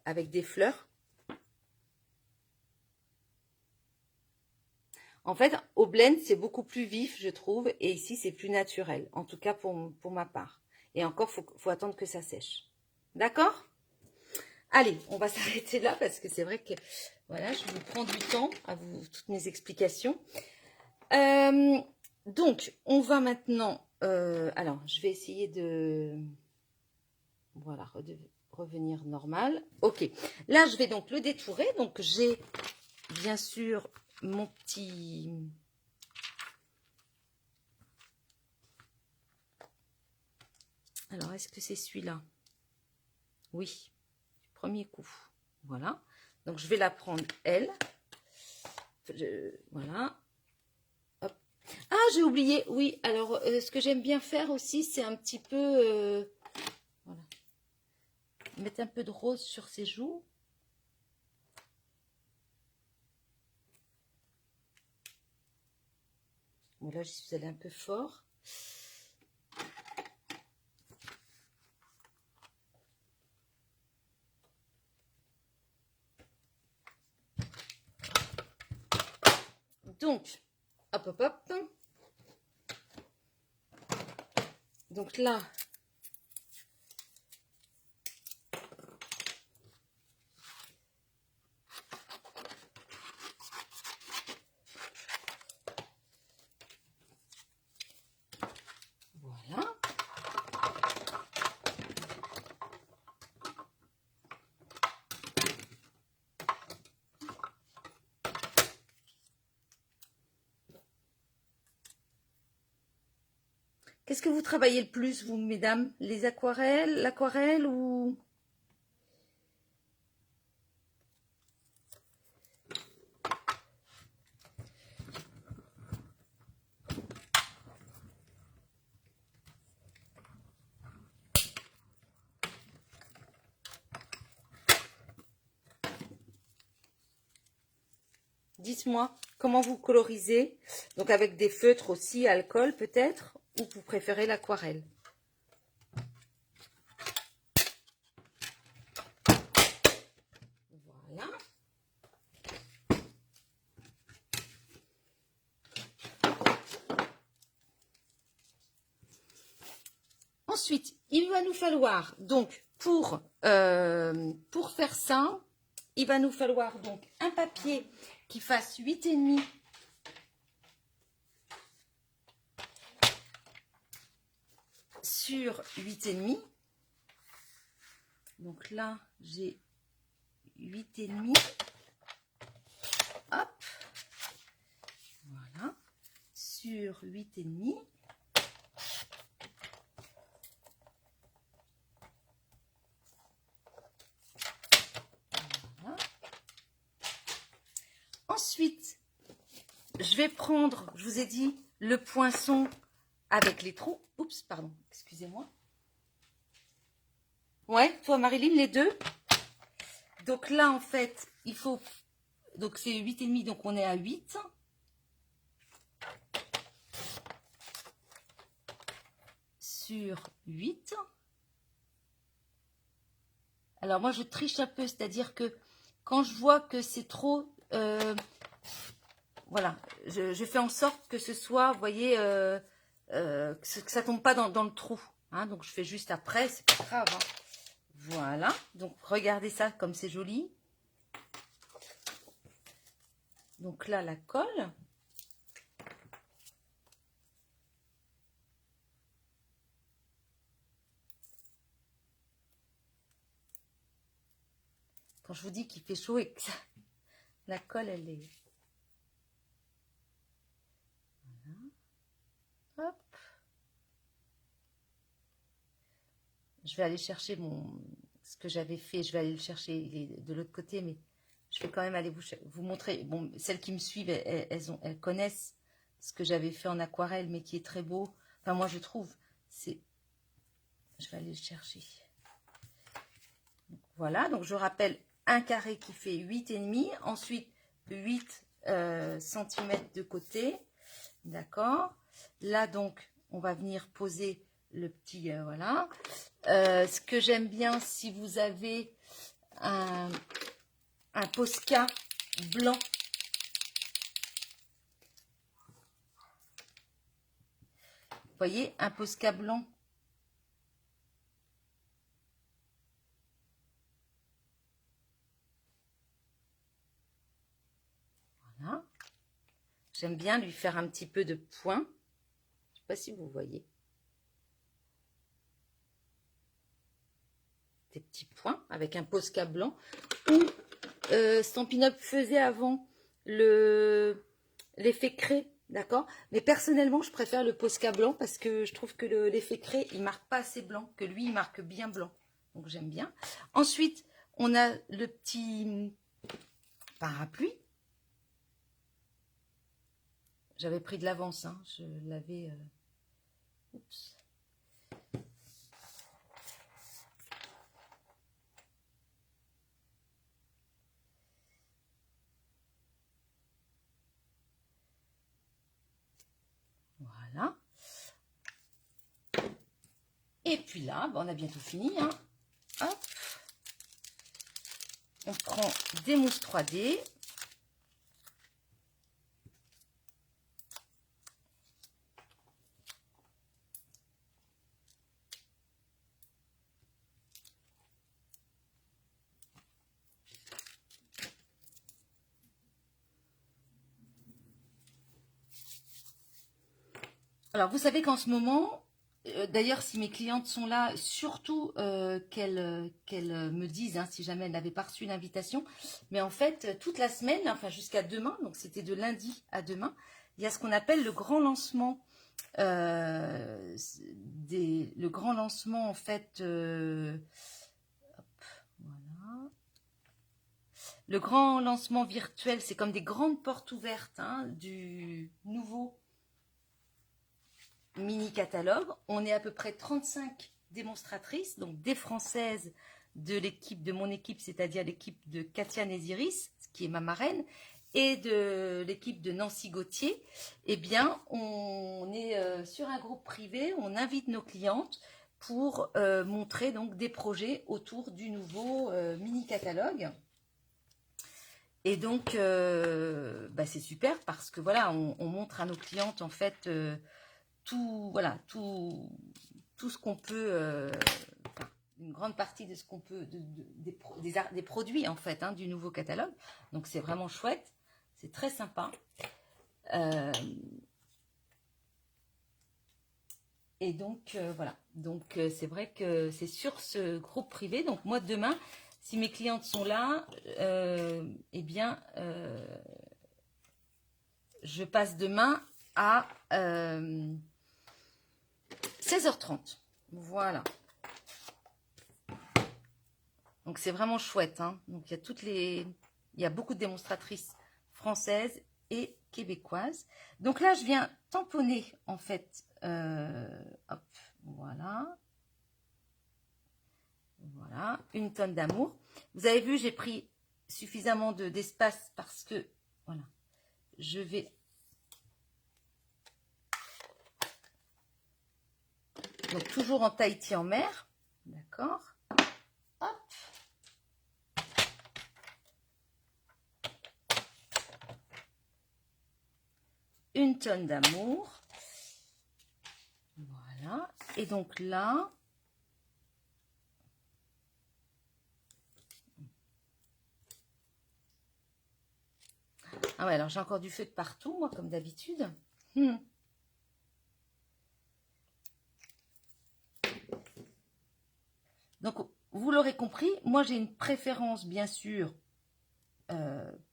[SPEAKER 1] avec des fleurs. En fait, au blend, c'est beaucoup plus vif, je trouve, et ici, c'est plus naturel, en tout cas pour ma part. Et encore, faut attendre que ça sèche. D'accord? Allez, on va s'arrêter là parce que c'est vrai que voilà, je vous prends du temps à vous toutes mes explications. Donc, on va maintenant. Alors, je vais essayer de voilà revenir normal. Ok. Là, je vais donc le détourer. Donc, j'ai bien sûr mon petit. Alors, est-ce que c'est celui-là? Oui. Premier coup. Voilà. Donc, je vais la prendre, elle. Voilà. Hop. Ah, j'ai oublié. Oui, alors, ce que j'aime bien faire aussi, c'est un petit peu... voilà. Mettre un peu de rose sur ses joues. Bon, là, je suis allée un peu fort. Donc, hop, hop, hop. Donc là, voilà. Qu'est-ce que vous travaillez le plus, vous, mesdames? Les aquarelles, l'aquarelle ou... Dites-moi, comment vous colorisez? Donc avec des feutres aussi, alcool peut-être? Ou vous préférez l'aquarelle? Voilà. Ensuite, il va nous falloir, donc, pour faire ça, il va nous falloir donc un papier qui fasse 8,5 sur 8,5. Donc là, j'ai 8,5. Hop. Voilà. Sur 8,5. Voilà. Ensuite, je vais prendre, je vous ai dit, le poinçon avec les trous. Oups, pardon, excusez-moi. Ouais, toi Marilyn, les deux. Donc là, en fait, il faut... Donc c'est 8,5, donc on est à 8. Sur 8. Alors moi, je triche un peu, c'est-à-dire que quand je vois que c'est trop... voilà, je fais en sorte que ce soit, vous voyez, que ça ne tombe pas dans le trou. Hein, donc je fais juste après, c'est pas grave. Hein. Voilà, donc regardez ça comme c'est joli. Donc là, la colle. Quand je vous dis qu'il fait chaud et que la colle, elle est... Voilà. Hop. Je vais aller chercher ce que j'avais fait. Je vais aller le chercher. Il est de l'autre côté, mais je vais quand même aller vous montrer. Bon, celles qui me suivent, elles connaissent ce que j'avais fait en aquarelle, mais qui est très beau. Enfin, moi, je trouve. Je vais aller le chercher. Donc, voilà. Donc, je rappelle un carré qui fait 8,5. Ensuite, 8 cm de côté. D'accord. Là, donc, on va venir poser le petit... voilà. Ce que j'aime bien, si vous avez un Posca blanc, vous voyez, un Posca blanc, voilà. J'aime bien lui faire un petit peu de point. Je ne sais pas si vous voyez. Des petits points avec un Posca blanc. Ou Stampin' Up faisait avant l'effet craie, d'accord? Mais personnellement, je préfère le Posca blanc parce que je trouve que l'effet craie, il marque pas assez blanc, que lui, il marque bien blanc. Donc, j'aime bien. Ensuite, on a le petit parapluie. J'avais pris de l'avance, hein. Je l'avais... Oups. Voilà. Et puis là, on a bientôt fini, hein. Hop. On prend des mousses 3D. Alors, vous savez qu'en ce moment, d'ailleurs, si mes clientes sont là, surtout qu'elles me disent, hein, si jamais elles n'avaient pas reçu l'invitation, mais en fait, toute la semaine, enfin jusqu'à demain, donc c'était de lundi à demain, il y a ce qu'on appelle le grand lancement, le grand lancement, en fait, hop, voilà. Le grand lancement virtuel, c'est comme des grandes portes ouvertes, hein, du nouveau mini catalogue. On est à peu près 35 démonstratrices, donc des françaises de l'équipe, de mon équipe, c'est-à-dire l'équipe de Katia Néziris, qui est ma marraine, et de l'équipe de Nancy Gauthier. Eh bien, on est sur un groupe privé, on invite nos clientes pour montrer donc des projets autour du nouveau mini catalogue. Et donc, c'est super parce que voilà, on montre à nos clientes en fait tout, voilà, tout ce qu'on peut, une grande partie de ce qu'on peut, des produits en fait, hein, du nouveau catalogue. Donc c'est vraiment chouette, c'est très sympa. Et donc voilà, donc c'est vrai que c'est sur ce groupe privé. Donc moi demain, si mes clientes sont là, eh bien, je passe demain à 16h30. Voilà. Donc c'est vraiment chouette, hein. Donc il y a beaucoup de démonstratrices françaises et québécoises. Donc là, je viens tamponner en fait. Hop, voilà. Voilà, une tonne d'amour. Vous avez vu, j'ai pris suffisamment d'espace parce que, voilà, je vais... Donc, toujours en Tahiti en mer. D'accord. Hop. Une tonne d'amour. Voilà. Et donc là... Ah ouais, alors j'ai encore du feu de partout, moi, comme d'habitude. Donc, vous l'aurez compris, moi j'ai une préférence bien sûr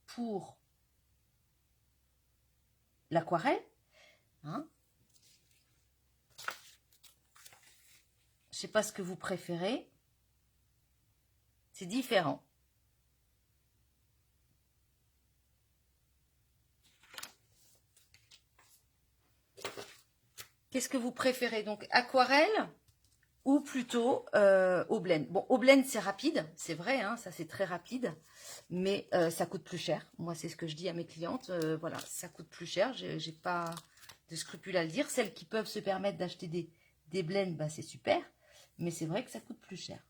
[SPEAKER 1] pour l'aquarelle. Hein. Je ne sais pas ce que vous préférez. C'est différent. Qu'est-ce que vous préférez? Donc, aquarelle ou plutôt au blend? Bon, au blend, c'est rapide, c'est vrai, hein, ça c'est très rapide, mais ça coûte plus cher. Moi, c'est ce que je dis à mes clientes. Voilà, ça coûte plus cher. J'ai pas de scrupule à le dire. Celles qui peuvent se permettre d'acheter des blends, bah, c'est super. Mais c'est vrai que ça coûte plus cher.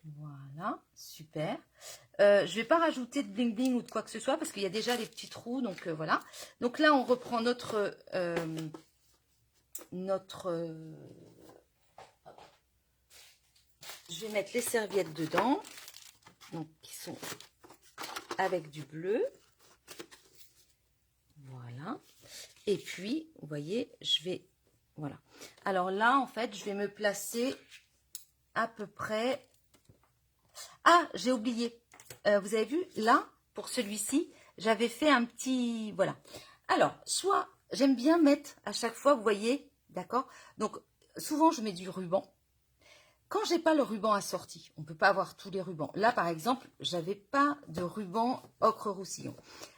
[SPEAKER 1] Voilà, super. Je ne vais pas rajouter de bling bling ou de quoi que ce soit parce qu'il y a déjà les petits trous, donc voilà. Donc là, on reprend notre je vais mettre les serviettes dedans, donc qui sont avec du bleu. Voilà. Et puis, vous voyez, je vais, voilà. Alors là, en fait, je vais me placer à peu près. Ah, j'ai oublié. Vous avez vu, là, pour celui-ci, j'avais fait un petit... Voilà. Alors, soit, j'aime bien mettre à chaque fois, vous voyez, d'accord? Donc, souvent, je mets du ruban. Quand j'ai pas le ruban assorti, on peut pas avoir tous les rubans. Là, par exemple, j'avais pas de ruban ocre roussillon.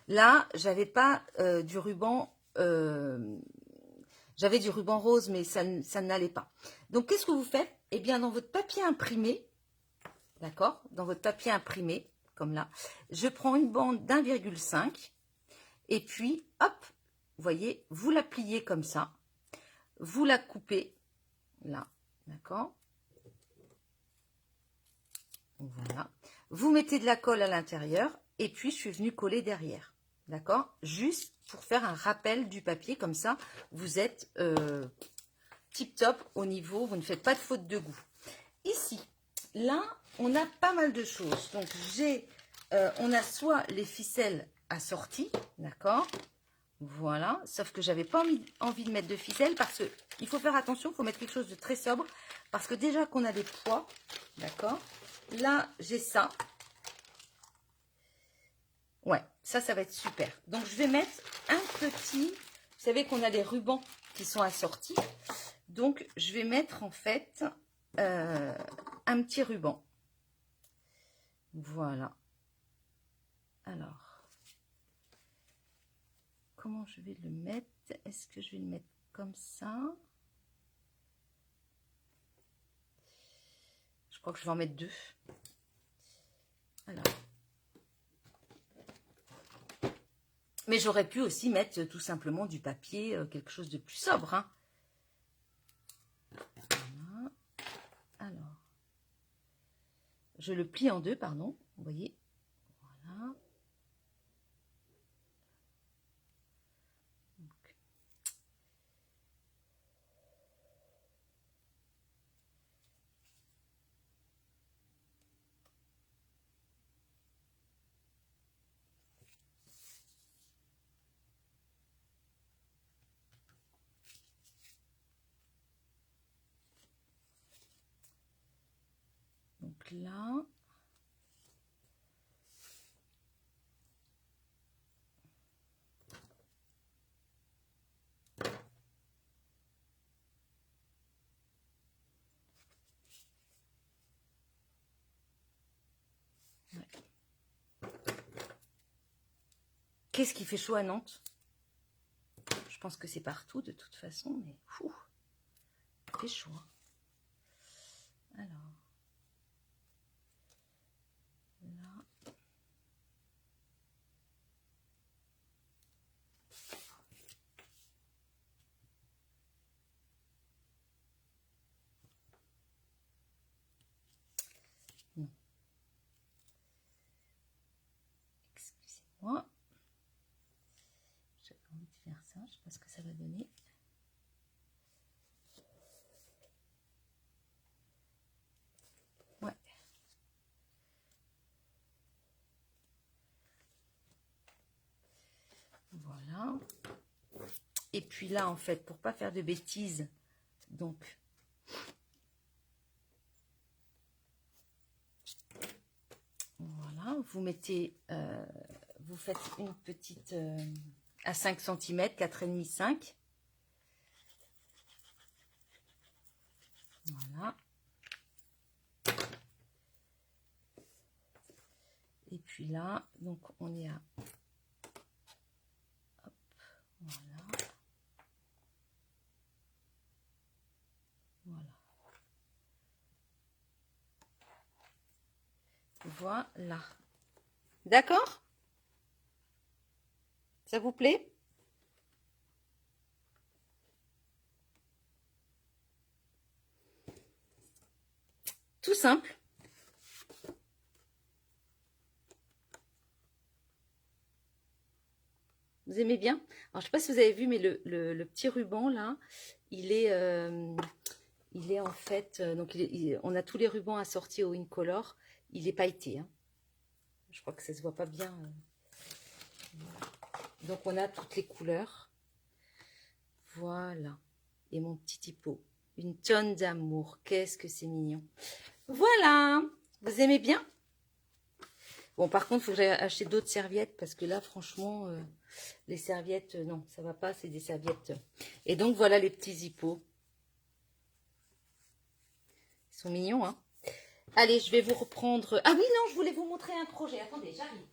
[SPEAKER 1] Là, j'avais pas du ruban... j'avais du ruban rose, mais ça n'allait pas. Donc, qu'est-ce que vous faites? Eh bien, dans votre papier imprimé, d'accord, dans votre papier imprimé, comme là, je prends une bande d'1,5 et puis, hop, vous voyez, vous la pliez comme ça, vous la coupez, là, d'accord, voilà, vous mettez de la colle à l'intérieur et puis je suis venue coller derrière, d'accord, juste pour faire un rappel du papier, comme ça, vous êtes tip top au niveau, vous ne faites pas de faute de goût. Ici, là, on a pas mal de choses. Donc, on a soit les ficelles assorties, d'accord? Voilà, sauf que j'avais pas envie de mettre de ficelles parce qu'il faut faire attention, il faut mettre quelque chose de très sobre parce que déjà qu'on a des poids, d'accord? Là, j'ai ça. Ouais, ça va être super. Donc, je vais mettre un petit... Vous savez qu'on a des rubans qui sont assortis. Donc, je vais mettre en fait un petit ruban. Voilà. Alors, comment je vais le mettre? Est-ce que je vais le mettre comme ça? Je crois que je vais en mettre deux. Alors. Mais j'aurais pu aussi mettre tout simplement du papier, quelque chose de plus sobre. Hein. Voilà. Alors, je le plie en deux, pardon. Vous voyez? Voilà. Donc là, ouais. Qu'est-ce qui fait chaud à Nantes? Je pense que c'est partout de toute façon, mais fou, il fait chaud. Hein. Alors, là. Non. Excusez-moi. J'avais envie de faire ça, je sais pas ce que ça va donner. Ouais. Voilà. Et puis là, en fait, pour pas faire de bêtises, donc, voilà, vous mettez, vous faites une petite, à 5 cm, 4,5, 5. Voilà. Et puis là, donc on est à, hop, voilà. Voilà. Voilà. D'accord? Ça vous plaît? Tout simple. Vous aimez bien? Alors, je ne sais pas si vous avez vu, mais le petit ruban, là, il est en fait... donc, on a tous les rubans assortis au Incolor. Il est pailleté. Hein. Je crois que ça ne se voit pas bien. Donc, on a toutes les couleurs. Voilà. Et mon petit hippo. Une tonne d'amour. Qu'est-ce que c'est mignon. Voilà. Vous aimez bien? Bon, par contre, il faudrait acheter d'autres serviettes parce que là, franchement, les serviettes, non, ça va pas, c'est des serviettes. Et donc, voilà les petits hippos. Ils sont mignons, hein. Allez, je vais vous reprendre... Ah oui, non, je voulais vous montrer un projet. Attendez, j'arrive.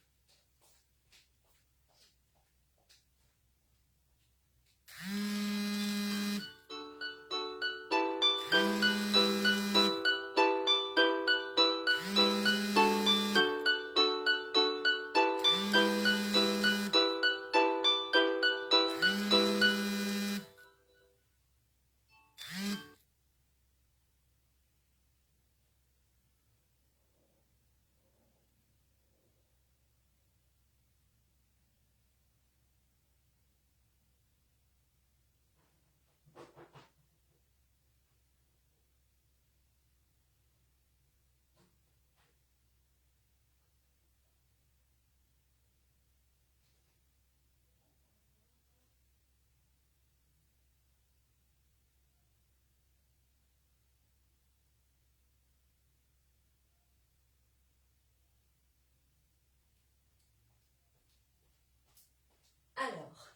[SPEAKER 1] Alors,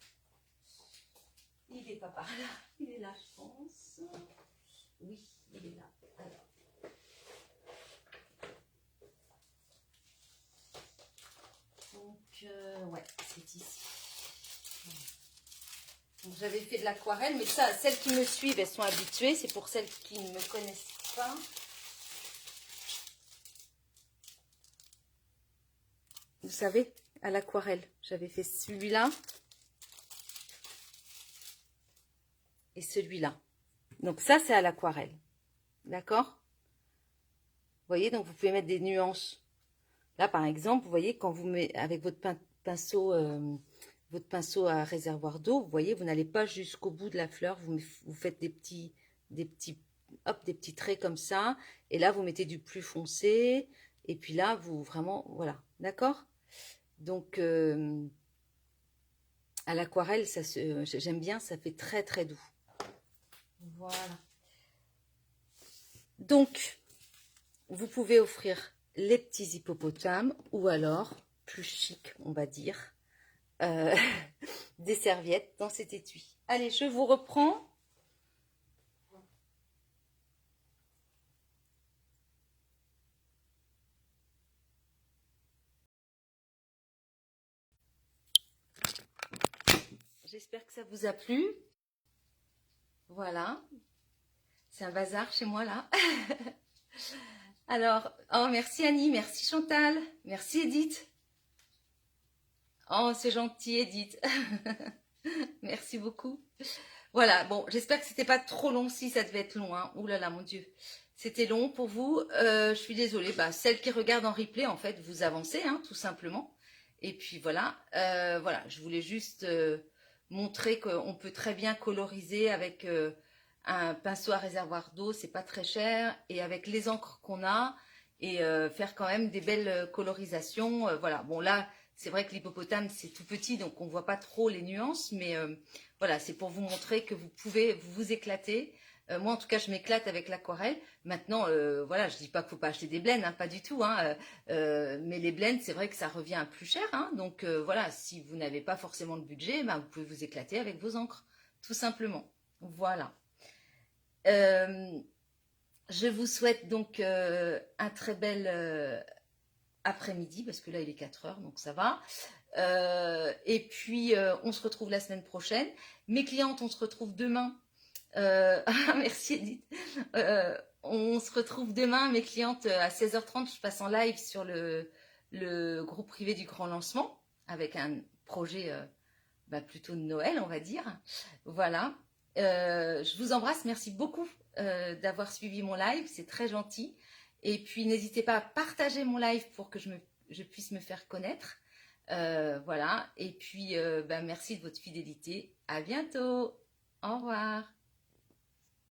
[SPEAKER 1] il n'est pas par là. Il est là, je pense. Oui, il est là. Alors. Donc, ouais, c'est ici. J'avais fait de l'aquarelle, mais ça, celles qui me suivent, elles sont habituées. C'est pour celles qui ne me connaissent pas. Vous savez, à l'aquarelle, j'avais fait celui-là et celui-là. Donc ça, c'est à l'aquarelle. D'accord? Vous voyez, donc vous pouvez mettre des nuances. Là, par exemple, vous voyez, quand vous mettez avec votre pinceau à réservoir d'eau, vous voyez, vous n'allez pas jusqu'au bout de la fleur. Vous faites des petits traits comme ça. Et là, vous mettez du plus foncé. Et puis là, vous vraiment, voilà. D'accord? Donc, à l'aquarelle, j'aime bien, ça fait très, très doux. Voilà. Donc, vous pouvez offrir les petits hippopotames ou alors, plus chic, on va dire, des serviettes dans cet étui. Allez, je vous reprends. J'espère que ça vous a plu. Voilà. C'est un bazar chez moi, là. Alors, oh, merci Annie, merci Chantal, merci Edith. Oh, c'est gentil Edith. Merci beaucoup. Voilà, bon, j'espère que c'était pas trop long. Si, ça devait être long, hein. Ouh là là, mon Dieu. C'était long pour vous. Je suis désolée. Bah, celles qui regardent en replay, en fait, vous avancez, hein, tout simplement. Et puis voilà. Voilà, je voulais juste montrer qu'on peut très bien coloriser avec un pinceau à réservoir d'eau, c'est pas très cher. Et avec les encres qu'on a, et faire quand même des belles colorisations. Voilà, bon là, C'est vrai que l'hippopotame, c'est tout petit, donc on voit pas trop les nuances, mais voilà, c'est pour vous montrer que vous pouvez vous éclater. Moi, en tout cas, je m'éclate avec l'aquarelle. Maintenant, voilà, je dis pas qu'il faut pas acheter des blends, hein, pas du tout, hein, mais les blends, c'est vrai que ça revient à plus cher, hein, donc voilà, si vous n'avez pas forcément le budget, ben, vous pouvez vous éclater avec vos encres, tout simplement. Voilà. Je vous souhaite donc un très bel après-midi, parce que là il est 4 heures, donc ça va. Et puis on se retrouve la semaine prochaine. Mes clientes, on se retrouve demain. Merci Edith. On se retrouve demain, mes clientes, à 16h30. Je passe en live sur le groupe privé du grand lancement, avec un projet plutôt de Noël, on va dire. Voilà. Je vous embrasse, merci beaucoup d'avoir suivi mon live, c'est très gentil. Et puis n'hésitez pas à partager mon live pour que je puisse me faire connaître. Voilà. Et puis merci de votre fidélité. À bientôt. Au revoir.